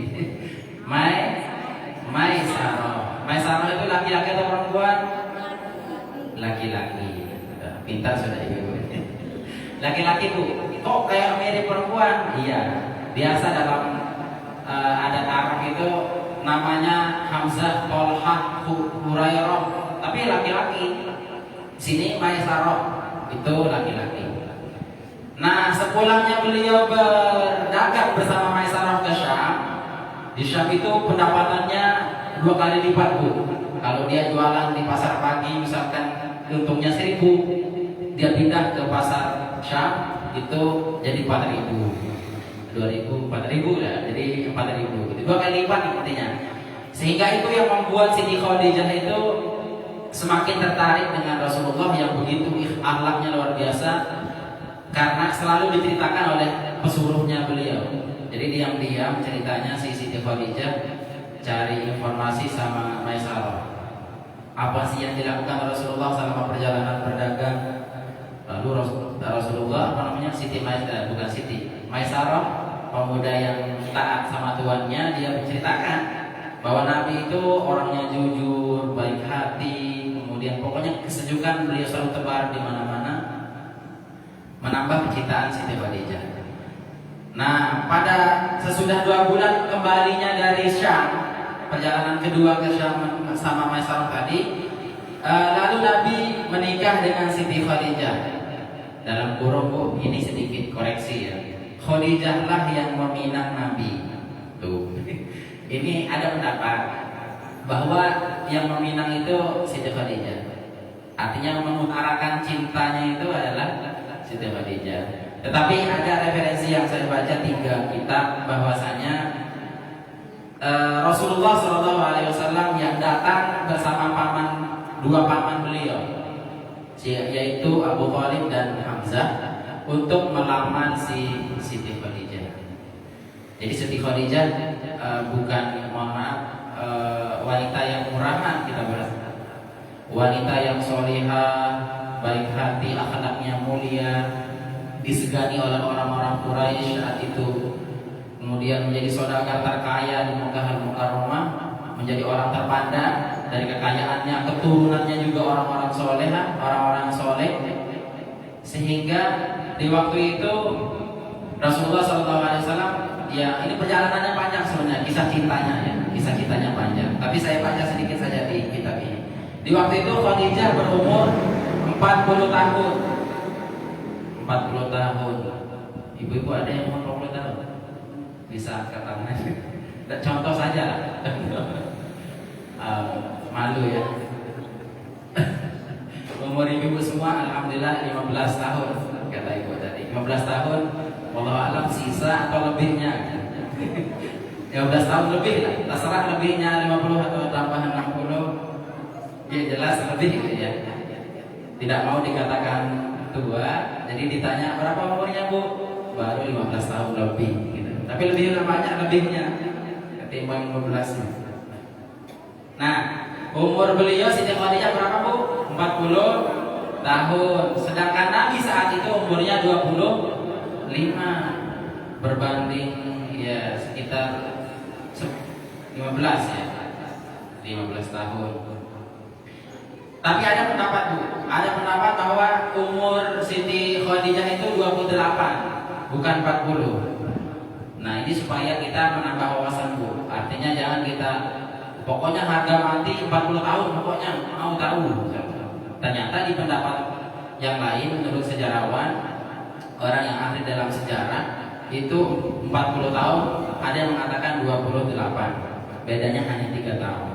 Maisarah. Maisarah itu laki-laki atau perempuan? Laki-laki. Pintar sudah ibu. Laki-laki, Bu. Kok kayak mirip perempuan? Iya. Biasa dalam adat Arab itu namanya Hamzah, Tolhah, Hurairah, tapi laki-laki. Sini Maisarah itu laki-laki. Nah, sepulangnya beliau berdagang bersama Maisarah ke Syam. Di Syam itu pendapatannya 2 kali lipat, Bu. Kalau dia jualan di pasar pagi misalkan untungnya 1.000, dia pindah ke pasar Syam itu jadi 4.000, 2.000, 4.000 ya, jadi 4.000. Itu 2 kali lipat intinya. Sehingga itu yang membuat Siti Khadijah itu semakin tertarik dengan Rasulullah yang begitu akhlaknya luar biasa, karena selalu diceritakan oleh pesuruhnya beliau. Jadi diam-diam ceritanya si Siti Khadijah cari informasi sama Maisarah. Apa sih yang dilakukan Rasulullah selama perjalanan berdagang? Lalu Rasulullah Siti Maisarah, pemuda yang taat sama tuannya, dia menceritakan bahwa Nabi itu orangnya jujur, baik hati, kemudian pokoknya kesejukan beliau selalu tebar di mana-mana, menambah kecintaan Siti Khadijah. Nah, pada sesudah 2 bulan kembalinya dari Syam, perjalanan kedua ke Syam sama Maisarah tadi, lalu Nabi menikah dengan Siti Khadijah. Dalam kurung, Bu, ini sedikit koreksi ya. Khadijah lah yang meminang Nabi. Tuh. Ini ada pendapat bahwa yang meminang itu Siti Khadijah. Artinya mengutarakan cintanya itu adalah Siti Khadijah. Tetapi ada referensi yang saya baca 3 kitab bahwasanya Rasulullah SAW yang datang bersama 2 paman beliau, yaitu Abu Thalib dan Hamzah, untuk melamar si Siti Khadijah. Jadi Siti Khadijah bukan, mohon maaf, wanita yang murahan, kita bahas. Wanita yang solihah, baik hati, akhlaknya mulia, disegani oleh orang-orang Quraisy saat itu. Kemudian menjadi saudagar terkaya di Makkah Al-Mukarramah, menjadi orang terpandang dari kekayaannya, keturunannya juga orang-orang solehah, orang-orang soleh. Sehingga di waktu itu Rasulullah SAW, ya ini perjalanannya panjang sebenarnya, kisah cintanya panjang. Tapi saya baca sedikit saja di kitab ini. Di waktu itu Khadijah berumur 40 tahun. 40 tahun. Ibu-ibu ada yang umur 40 tahun? Bisa angkat tangan. Contoh saja. Malu ya. Umur ibu semua alhamdulillah 15 tahun, kata ibu tadi. 15 tahun, wallahu alam sisa atau lebihnya. 15 tahun lebih lah, terserah lebihnya 50 atau tambahan 60, ya jelas lebih gitu ya. Tidak mau dikatakan tua, jadi ditanya berapa umurnya Bu? Baru 15 tahun lebih gitu. Tapi lebih banyak lebihnya ketimbang 15-nya. Nah, umur beliau Siti Khadijah berapa Bu? 40 tahun. Sedangkan Nabi saat itu umurnya 25, berbanding ya sekitar 15 ya. 15 tahun. Tapi ada pendapat Bu, ada pendapat bahwa umur Siti Khadijah itu 28, bukan 40. Nah, ini supaya kita menambah wawasan Bu. Artinya jangan kita pokoknya harga mati 40 tahun pokoknya mau tahu. Ternyata di pendapat yang lain menurut sejarawan, orang yang ahli dalam sejarah itu 40 tahun, ada yang mengatakan 28. Bedanya hanya 3 tahun.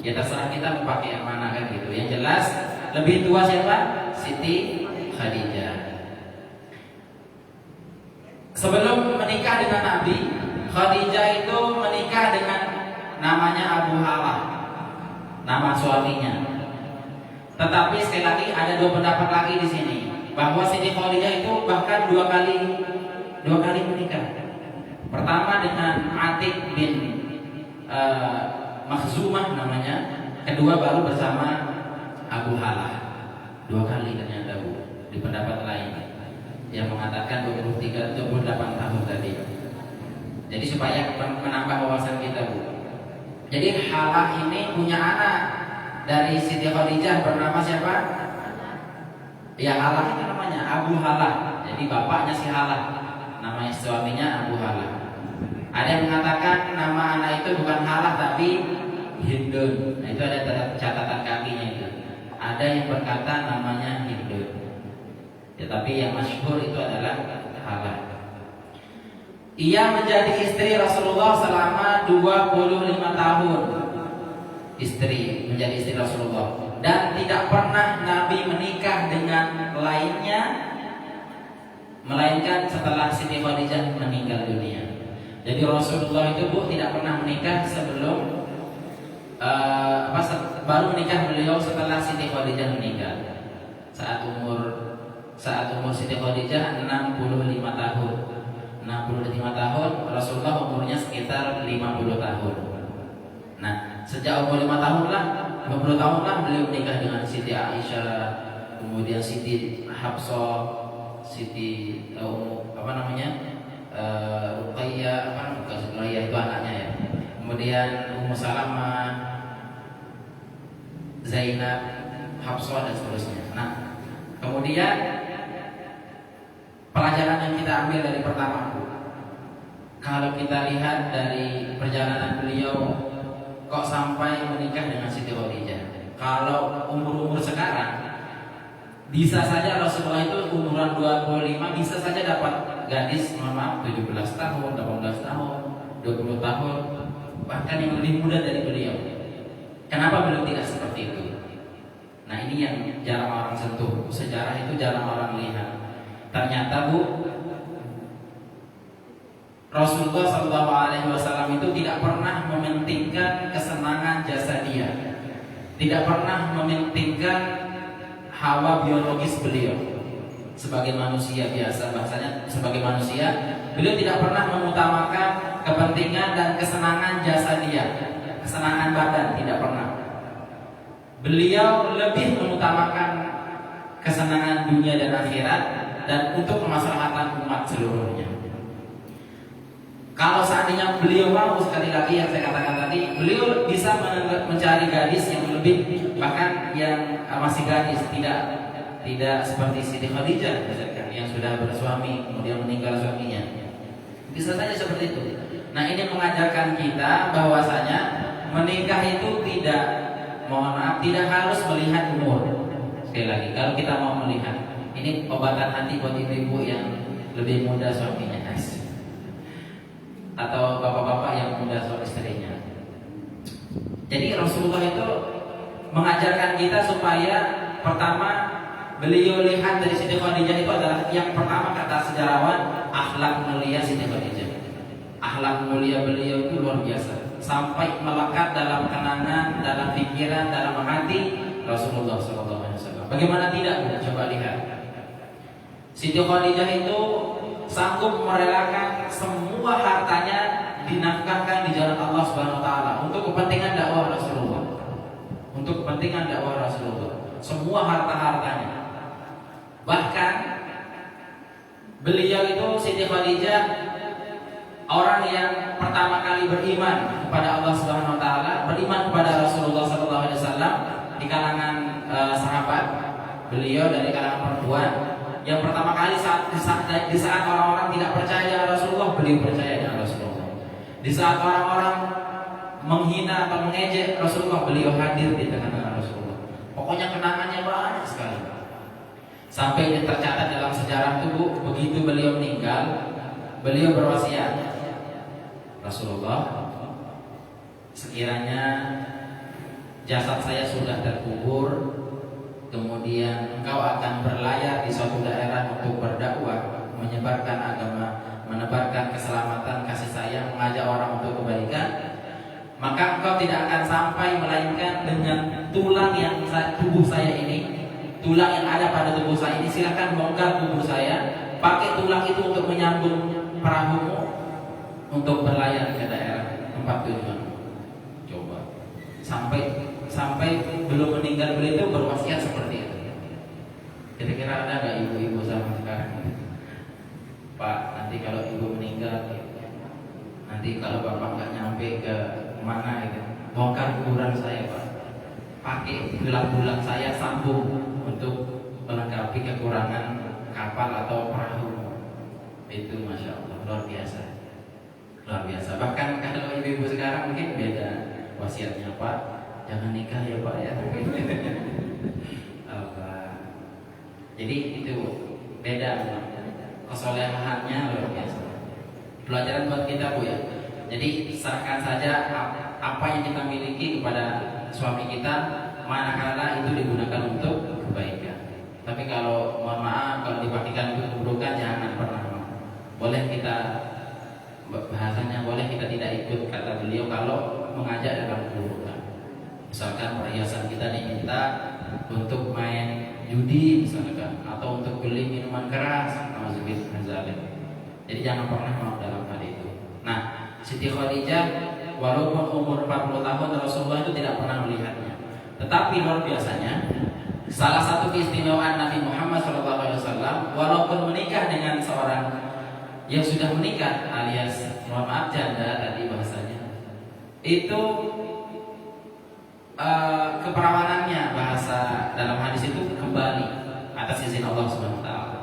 Ya terserah kita mau pakai yang mana kan gitu. Yang jelas lebih tua siapa? Siti Khadijah. Sebelum menikah dengan Nabi, Khadijah itu menikah dengan namanya Abu Halah, nama suaminya. Tetapi sekali lagi ada dua pendapat lagi di sini, bahwa Siti Khadijah itu bahkan dua kali menikah. Pertama dengan Atik bin Makhzumah namanya, kedua baru bersama Abu Halah. 2 kali ternyata Bu, di pendapat lain yang mengatakan 28 tahun tadi. Jadi supaya menambah wawasan kita Bu. Jadi Halah ini punya anak dari Siti Khadijah bernama siapa? Ya Halah itu namanya Abu Halah. Jadi bapaknya si Halah, namanya suaminya Abu Halah. Ada yang mengatakan nama anak itu bukan Halah tapi Hindun. Nah, itu ada catatan kakinya itu. Ada yang berkata namanya Hindun. Ya, tapi yang masyhur itu adalah Halah. Ia menjadi istri Rasulullah selama 25 tahun. Menjadi istri Rasulullah, dan tidak pernah Nabi menikah dengan lainnya melainkan setelah Siti Khadijah meninggal dunia. Jadi Rasulullah itu Bu tidak pernah menikah sebelum baru menikah beliau setelah Siti Khadijah meninggal. Saat umur Siti Khadijah 65 tahun. 65 tahun, Rasulullah umurnya sekitar 50 tahun. Nah, sejak umur 5 tahun lah, 50 tahun lah beliau menikah dengan Siti Aisyah, kemudian Siti Hafsah, Siti Ruqayyah, Ruqayyah itu anaknya ya. Kemudian Ummu Salamah, Zainab, Hafsah dan seterusnya. Nah, kemudian pelajaran yang kita ambil dari pertama, kalau kita lihat dari perjalanan beliau kok sampai menikah dengan Siti Khadijah. Kalau umur-umur sekarang bisa saja Rasulullah itu umuran 25 bisa saja dapat gadis 17 tahun, 18 tahun, 20 tahun, bahkan yang lebih muda dari beliau. Kenapa beliau tidak seperti itu? Nah, ini yang jarang orang sentuh. Sejarah itu jarang orang lihat. Ternyata Bu, Rasulullah SAW itu tidak pernah mementingkan kesenangan jasadiah, tidak pernah mementingkan hawa biologis beliau. Sebagai manusia biasa, bahasanya sebagai manusia, beliau tidak pernah mengutamakan kepentingan dan kesenangan jasadiah, kesenangan badan, tidak pernah. Beliau lebih mengutamakan kesenangan dunia dan akhirat dan untuk kemaslahatan umat seluruhnya. Kalau seandainya beliau mau, sekali lagi yang saya katakan tadi, beliau bisa mencari gadis yang lebih, bahkan yang masih gadis, tidak seperti Siti Khadijah yang sudah bersuami kemudian meninggal suaminya. Bisa saja seperti itu. Nah, ini mengajarkan kita bahwasanya menikah itu tidak harus melihat umur. Sekali lagi, kalau kita mau melihat, ini obatan hati buat ibu-ibu yang lebih muda suaminya, atau bapak-bapak yang muda suami istrinya. Jadi Rasulullah itu mengajarkan kita supaya pertama beliau lihat dari Siti Khadijah itu adalah yang pertama kata sejarawan akhlak mulia Siti Khadijah. Akhlak mulia beliau itu luar biasa, sampai melekat dalam kenangan, dalam pikiran, dalam hati Rasulullah SAW. Bagaimana tidak? Coba lihat. Siti Khadijah itu sanggup merelakan semua hartanya dinafkahkan di jalan Allah Subhanahu wa taala untuk kepentingan dakwah Rasulullah. Untuk kepentingan dakwah Rasulullah. Semua harta-hartanya. Bahkan beliau itu Siti Khadijah orang yang pertama kali beriman kepada Allah Subhanahu wa taala, beriman kepada Rasulullah sallallahu alaihi wasallam di kalangan sahabat. Beliau dari kalangan perempuan yang pertama kali di saat orang-orang tidak percaya dengan Rasulullah, beliau percaya dengan Rasulullah. Di saat orang-orang menghina atau mengejek Rasulullah, beliau hadir di tengah-tengah Rasulullah. Pokoknya kenangannya banyak sekali. Sampai tercatat dalam sejarah tubuh, begitu beliau meninggal, beliau berwasiat, Rasulullah, sekiranya jasad saya sudah terkubur, kemudian engkau akan berlayar di suatu daerah untuk berdakwah, menyebarkan agama, menebarkan keselamatan, kasih sayang, mengajak orang untuk kebaikan, maka engkau tidak akan sampai melainkan dengan tulang yang tubuh saya ini, tulang yang ada pada tubuh saya ini. Silakan bongkar tubuh saya, pakai tulang itu untuk menyambung perahumu untuk berlayar ke daerah tempat tujuan. Coba sampai belum meninggal beliau itu berwasiat seperti itu. Kira-kira ada nggak ibu-ibu sama sekarang? Pak, nanti kalau ibu meninggal, nanti kalau bapak nggak nyampe ke mana itu, bongkar kuburan saya Pak, pakai tulang-tulang saya sambung untuk melengkapi kekurangan kapal atau perahu. Itu masya Allah luar biasa, luar biasa. Bahkan kalau ibu-ibu sekarang mungkin beda wasiatnya, Pak, jangan nikah ya Pak ya. Jadi itu beda, kesolehannya luar biasa. Pelajaran buat kita Bu ya. Jadi serahkan saja apa yang kita miliki kepada suami kita, manakala itu digunakan untuk kebaikan. Tapi kalau mohon maaf, kalau dipakai untuk keburukan, jangan pernah. Boleh kita, bahasanya boleh kita tidak ikut kata beliau kalau mengajak dalam keburukan. Misalkan perhiasan kita diminta untuk main judi misalkan, atau untuk beli minuman keras, jadi jangan pernah mau dalam hal itu. Nah, Siti Khadijah walaupun umur 40 tahun Rasulullah itu tidak pernah melihatnya. Tetapi luar biasanya, salah satu keistimewaan Nabi Muhammad SAW, walaupun menikah dengan seorang yang sudah menikah alias mohon maaf janda tadi bahasanya, itu keperawanannya, bahasa dalam hadis itu kembali atas izin Allah Subhanahu wa taala.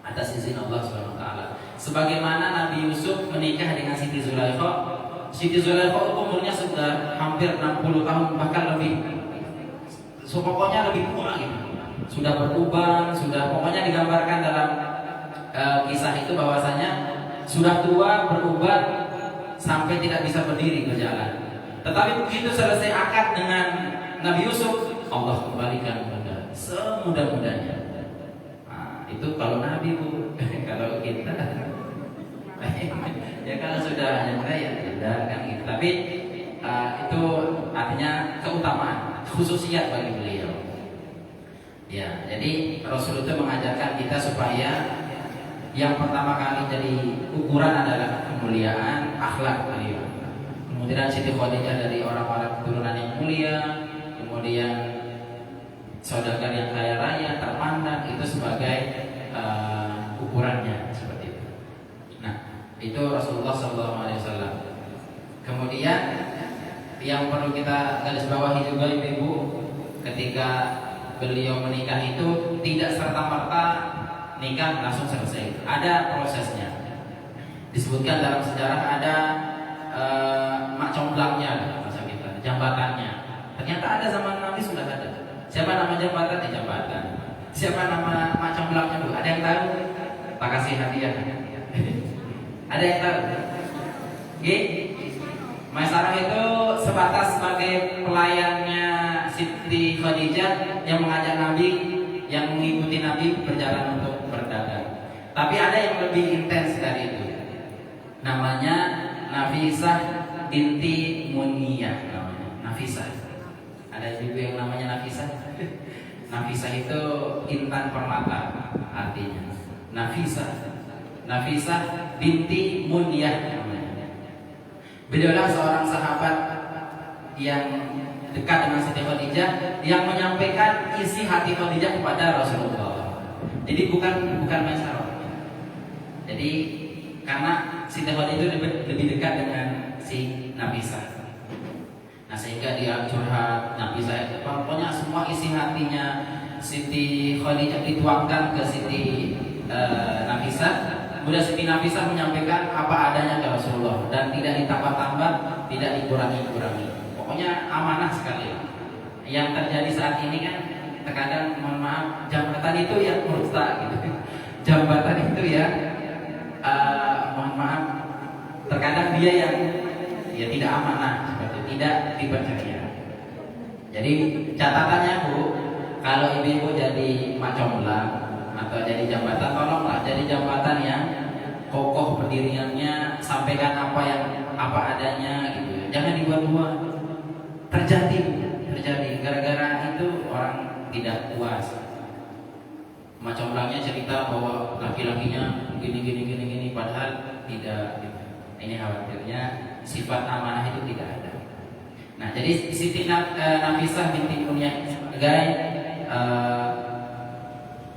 Atas izin Allah Subhanahu wa taala. Sebagaimana Nabi Yusuf menikah dengan Siti Zulaikha. Siti Zulaikha umurnya sudah hampir 60 tahun bahkan lebih. So, pokoknya lebih tua gitu. Sudah beruban, sudah pokoknya digambarkan dalam kisah itu bahwasanya sudah tua, beruban sampai tidak bisa berdiri berjalan. Tetapi begitu selesai akad dengan Nabi Yusuf, Allah kembalikan muda, semudah-mudahnya. Nah, itu kalau Nabi Bu. Kalau kita ya kalau sudah nyata ya tidak kan gitu. Tapi itu artinya keutamaan, khususiat bagi beliau. Ya, jadi Rasul itu mengajarkan kita supaya yang pertama kali jadi ukuran adalah kemuliaan akhlak beliau. Kemudian Siti Khadijah dari orang-orang keturunan yang mulia, kemudian saudagar yang kaya raya, terpandang, itu sebagai ukurannya seperti itu. Nah, itu Rasulullah SAW. Kemudian yang perlu kita garis bawahi juga ibu-ibu, ketika beliau menikah itu tidak serta-merta nikah langsung selesai. Ada prosesnya. Disebutkan dalam sejarah ada mak comblangnya, bahasa kita, jambatannya. Ternyata ada zaman Nabi sudah ada. Siapa nama jambatan? Jambatan. Siapa nama mak comblangnya Bu? Ada yang tahu? Tak kasih hadiah. Ada yang tahu? Maisarah itu sebatas sebagai pelayannya Siti Khadijah yang mengajak Nabi, yang mengikuti Nabi berjalan untuk berdagang. Tapi ada yang lebih intens dari itu. Namanya Nafisah binti Muniyah namanya. Nafisah. Ada juga yang namanya Nafisah. Nafisah itu intan permata artinya. Nafisah binti Muniyah namanya. Beliaulah seorang sahabat yang dekat dengan Siti Khadijah yang menyampaikan isi hati Khadijah kepada Rasulullah. Jadi bukan Maisarah. Jadi karena Siti Khadijah itu lebih dekat dengan si Nafisah. Nah sehingga dia curhat Nafisah, pokoknya semua isi hatinya Siti Khadijah dituangkan ke Siti Nafisah. Kemudian Siti Nafisah menyampaikan apa adanya ke Rasulullah dan tidak ditambah-tambah, tidak dikurangi-kurangi. Pokoknya amanah sekali. Yang terjadi saat ini kan terkadang, mohon maaf, jabatan itu yang murta gitu. Jabatan itu ya, mohon maaf, terkadang dia yang ya tidak amanah, seperti tidak dipercaya. Jadi catatannya Bu, kalau ibu jadi mak comblang atau jadi jabatan, tolonglah jadi jabatan yang kokoh pendiriannya, sampaikan apa adanya gitu. Jangan dibuat-buat. Terjadi gara-gara itu orang tidak puas. Mak comblangnya cerita bahwa laki-lakinya gini padahal tidak gitu. Ini khawatirnya sifat amanah itu tidak ada. Nah, jadi Siti Nafisah binti Muniyah sebagai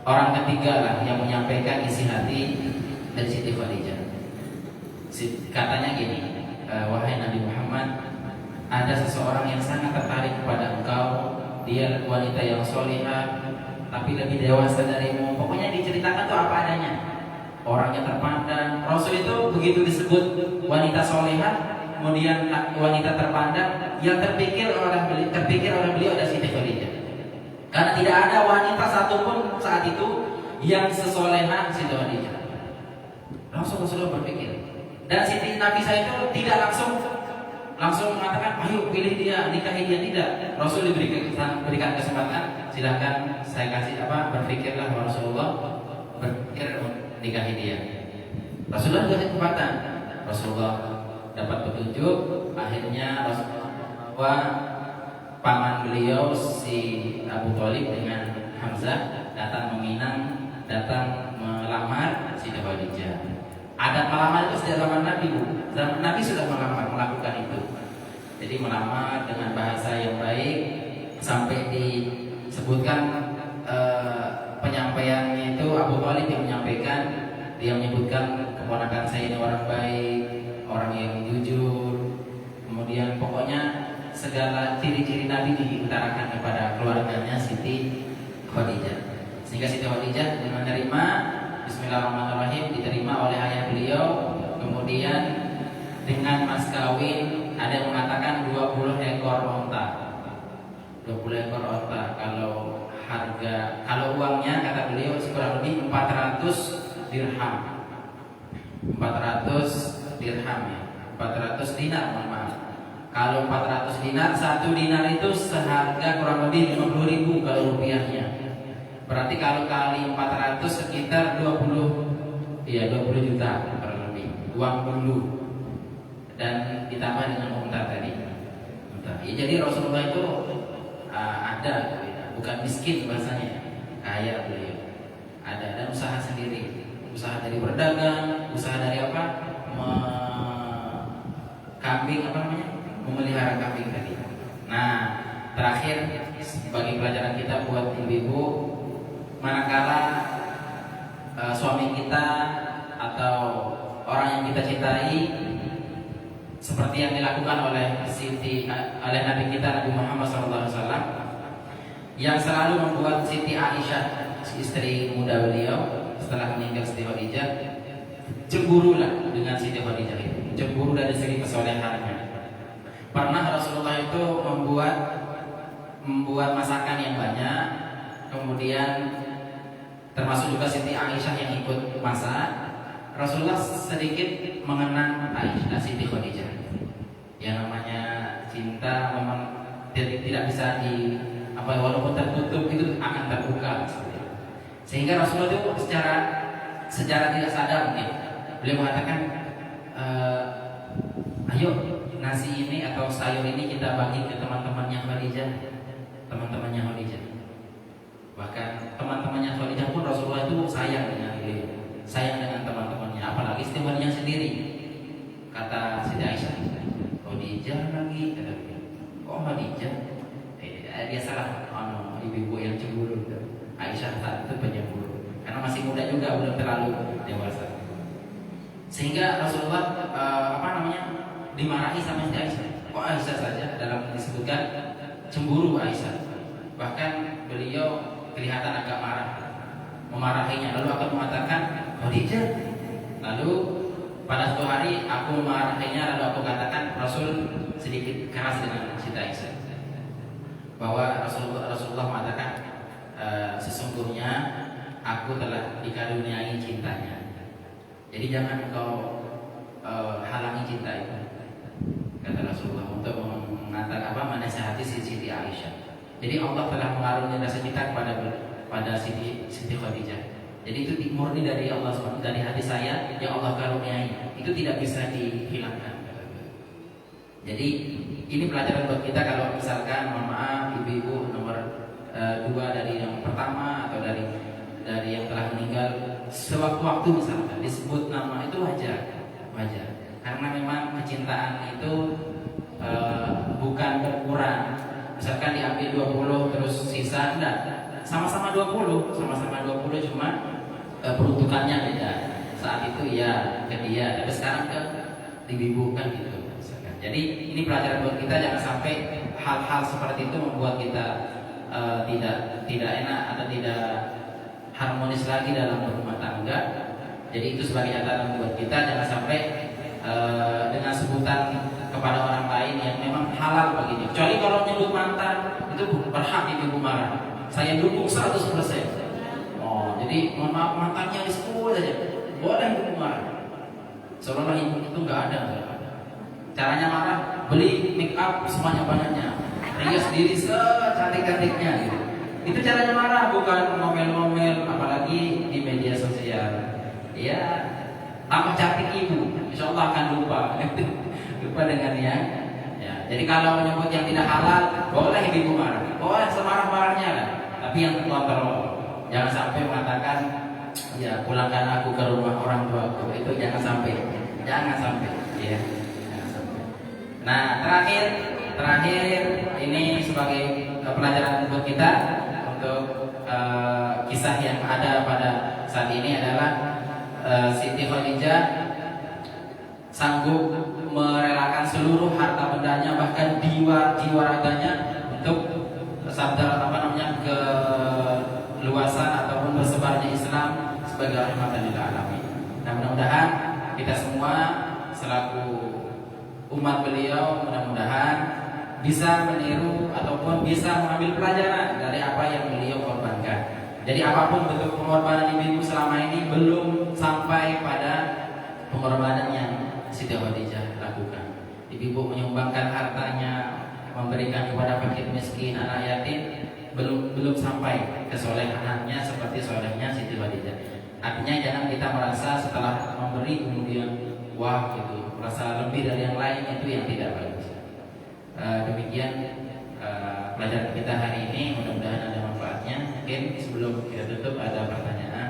orang ketiga lah yang menyampaikan isi hati dari Siti Khadijah. Katanya gini, wahai Nabi Muhammad, ada seseorang yang sangat tertarik kepada engkau. Dia wanita yang solihah, tapi lebih dewasa darimu. Pokoknya diceritakan tuh apa adanya. Orangnya terpandang. Rasul itu begitu disebut wanita solihah, kemudian wanita terpandang, yang terpikir oleh beliau ada Siti Khadijah. Karena tidak ada wanita satupun saat itu yang sesolehah Siti Khadijah. Langsung Rasulullah berpikir. Dan Siti Nafisah itu tidak langsung mengatakan, ayo pilih dia, nikahi dia, tidak. Rasul berikan kesempatan, silakan saya kasih berpikirlah Rasulullah, berpikir nikahi dia. Rasulullah kasih kesempatan. Rasulullah dapat petunjuk, akhirnya Rasulullah bahwa paman beliau si Abu Thalib dengan Hamzah datang meminang, datang melamar Siti Khadijah. Adat melamar itu sejak zaman Nabi, Bu. Zaman Nabi sudah melakukan itu. Jadi melamar dengan bahasa yang baik, sampai disebutkan penyampaiannya itu Abu Thalib yang menyampaikan. Dia menyebutkan keponakan saya ini orang baik, orang yang jujur. Kemudian pokoknya segala ciri-ciri Nabi diutarakan kepada keluarganya Siti Khadijah. Sehingga Siti Khadijah menerima, Bismillahirrahmanirrahim, diterima oleh ayah beliau. Kemudian dengan mas kawin, ada yang mengatakan 20 ekor onta. 20 ekor onta. Kalau uangnya kata beliau kurang lebih 400 dirham. 400 dirham ya. 400 dinar, mohon maaf. Kalau 400 dinar, 1 dinar itu seharga kurang lebih 50.000 kalau rupiahnya. Berarti kalau kali 400 sekitar 20 juta kurang lebih uang dulu. Dan ditambah dengan unta tadi. Ya, jadi Rasulullah itu ada, bukan miskin bahasanya, kaya beliau. Ada dan usaha sendiri, usaha dari berdagang, usaha dari memelihara kambing tadi. Nah, terakhir bagi pelajaran kita buat ibu-ibu, manakala suami kita atau orang yang kita cintai seperti yang dilakukan oleh Nabi kita Nabi Muhammad SAW, yang selalu membuat Siti Aisyah, istri muda beliau setelah meninggal Siti Khadijah, cemburulah dengan Siti Khadijah itu. Cemburu dari segi kesolehannya. Pernah Rasulullah itu membuat masakan yang banyak, kemudian termasuk juga Siti Aisyah yang ikut masak. Rasulullah sedikit mengenang Aisyah, Siti Khadijah. Yang namanya cinta memang tidak bisa walaupun tertutup itu akan terbuka. Sehingga Rasulullah itu secara tidak sadar mungkin beliau mengatakan, ayo nasi ini atau sayur ini kita bagi ke teman-temannya Khadijah, teman-temannya Khadijah. Bahkan teman-temannya Khadijah pun Rasulullah itu sayang dengan beliau, sayang dengan teman-temannya, apalagi istrinya sendiri. Kata Siti Aisyah, Khadijah lagi, kata beliau. Kok Khadijah? Dia salah, ibu-ibu yang cemburu. Aisyah saat itu penyemburu, karena masih muda juga, belum terlalu dewasa. Sehingga Rasulullah dimarahi sama Siti Aisyah. Kok Aisyah saja dalam disebutkan cemburu Aisyah. Bahkan beliau kelihatan agak marah, memarahinya. Lalu akan mengatakan, Khadijah. Lalu pada suatu hari aku memarahinya, lalu aku katakan Rasul sedikit keras dengan Siti Aisyah, bahwa Rasulullah mengatakan, sesungguhnya aku telah dikaruniai cintanya. Jadi jangan kau halangi cinta itu, kata Rasulullah, untuk menasihati Siti Aisyah. Jadi Allah telah mengaruniai rasa cinta pada Siti Khadijah. Jadi itu murni dari Allah, dari hati saya yang Allah karuniai, itu tidak bisa dihilangkan. Jadi ini pelajaran buat kita kalau misalkan, mohon maaf ibu-ibu, nomor 2 dari yang pertama atau dari yang telah meninggal, sewaktu-waktu misalkan disebut nama itu wajar, karena memang kecintaan itu bukan berkurang. Misalkan diambil 20 terus sisa, enggak, sama-sama 20, cuma peruntukannya beda. Saat itu ya ke dia, tapi sekarang ke ibu-ibu kan gitu. Jadi ini pelajaran buat kita, jangan sampai hal-hal seperti itu membuat kita tidak enak atau tidak harmonis lagi dalam berumah tangga. Jadi itu sebagai catatan buat kita, jangan sampai dengan sebutan kepada orang lain yang memang halal baginya. Kecuali kalau nyebut mantan itu berhak ibu marah. Saya dukung 100%. Jadi mohon maaf mantannya disebut saja, boleh ibu marah. Seolah itu nggak ada. Caranya marah, beli make up sebanyak-banyaknya, rias diri secantik-cantiknya gitu. Itu caranya marah, bukan ngomel-ngomel, apalagi di media sosial. Ya, tambah cantik ibu, insya Allah akan lupa dengan yang. Ya, jadi kalau menyebut yang tidak halal, boleh ibu marah, boleh semarah-marahnya kan. Tapi yang terkontrol, jangan sampai mengatakan, ya pulangkan aku ke rumah orang tuaku. Itu jangan sampai, ya. Nah, terakhir ini sebagai pelajaran buat kita untuk kisah yang ada pada saat ini adalah Siti Khadijah sanggup merelakan seluruh harta bendanya, bahkan jiwa raganya untuk keluasan ataupun bersebarnya Islam sebagai rahmatan lil alamin. Nah, mudah-mudahan kita semua selaku umat beliau mudah-mudahan bisa meniru ataupun bisa mengambil pelajaran dari apa yang beliau korbankan. Jadi apapun bentuk pengorbanan ibu selama ini belum sampai pada pengorbanan yang Siti Khadijah lakukan. Ibu menyumbangkan hartanya, memberikan kepada fakir miskin, anak yatim, belum sampai kesolehannya seperti solehnya Siti Khadijah. Artinya jangan kita merasa setelah memberi kemudian wah gitu, merasa lebih dari yang lain, itu yang tidak bagus. Demikian pelajaran kita hari ini, mudah-mudahan ada manfaatnya. Mungkin sebelum kita tutup ada pertanyaan.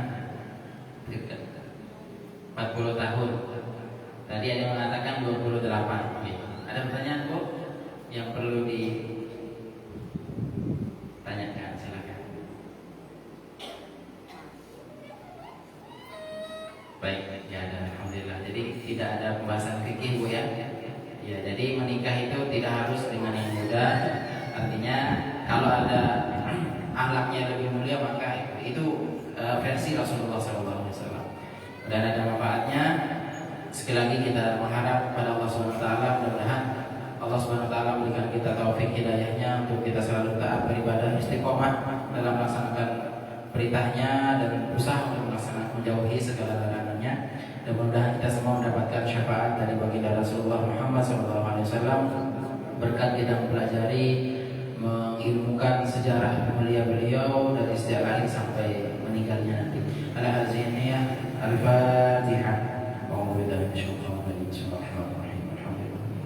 40 tahun. Tadi ada yang mengatakan 28. Ada pertanyaan Bu yang perlu ditanyakan, silakan. Baik, ya ada, alhamdulillah. Jadi tidak ada pembahasan fikih Bu ya. Ya, jadi menikah itu tidak harus dengan yang muda. Artinya kalau ada akhlaknya lebih mulia maka itu versi Rasulullah SAW. Dan ada manfaatnya. Sekali lagi kita berharap pada Allah SWT, mudah-mudahan Allah SWT memberikan kita taufik hidayahnya untuk kita selalu taat beribadah, istiqomah dalam melaksanakan perintahnya dan berusaha untuk menjauhi segala larangannya. Dan mudah-mudahan kita semua mendapatkan syafaat dari baginda Rasulullah Muhammad SAW berkat kita mempelajari, mengilmukan sejarah mulia beliau dari sejak lahir sampai meninggalnya nanti. Ala haziniyah al-Fatihah. Bismillahirrahmanirrahim.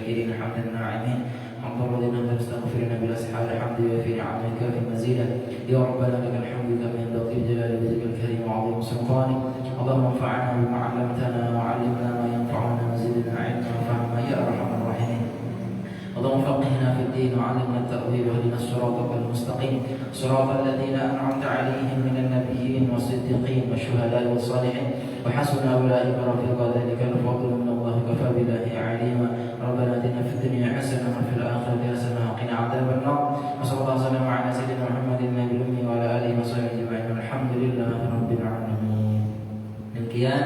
الشاكرين حمد الناعمين حمد الراضين المستغفرين بالأسحار حمد وفي نعمك في مزيدا يا ربنا لك الحمد كما ينبغي بجلال وجهك الكريم وعظيم سلطانك اللهم انفعنا بما علمتنا وعلمنا ما ينفعنا وزدنا علما وفهما يا أرحم الراحمين اللهم فقهنا في الدين وعلمنا التأويل واهدنا الصراط المستقيم صراط الذين أنعمت عليهم من النبيين والصديقين والشهداء والصالحين وحسن أولئك رفيقا ذلك الفضل من الله كفى بالله عليما ربنا آتنا في الدنيا حسنة وفي الآخرة حسنة وقنا عذاب النار وصلى الله وسلم على سيدنا محمد النبي الأمي وعلى آله وصحبه أجمعين والحمد لله رب العالمين. Demikian,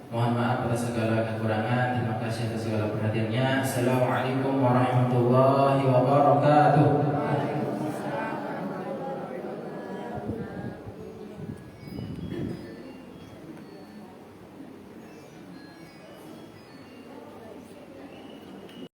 mohon maaf atas segala kekurangan. Terima kasih atas segala perhatiannya. Assalamualaikum warahmatullahi wabarakatuh.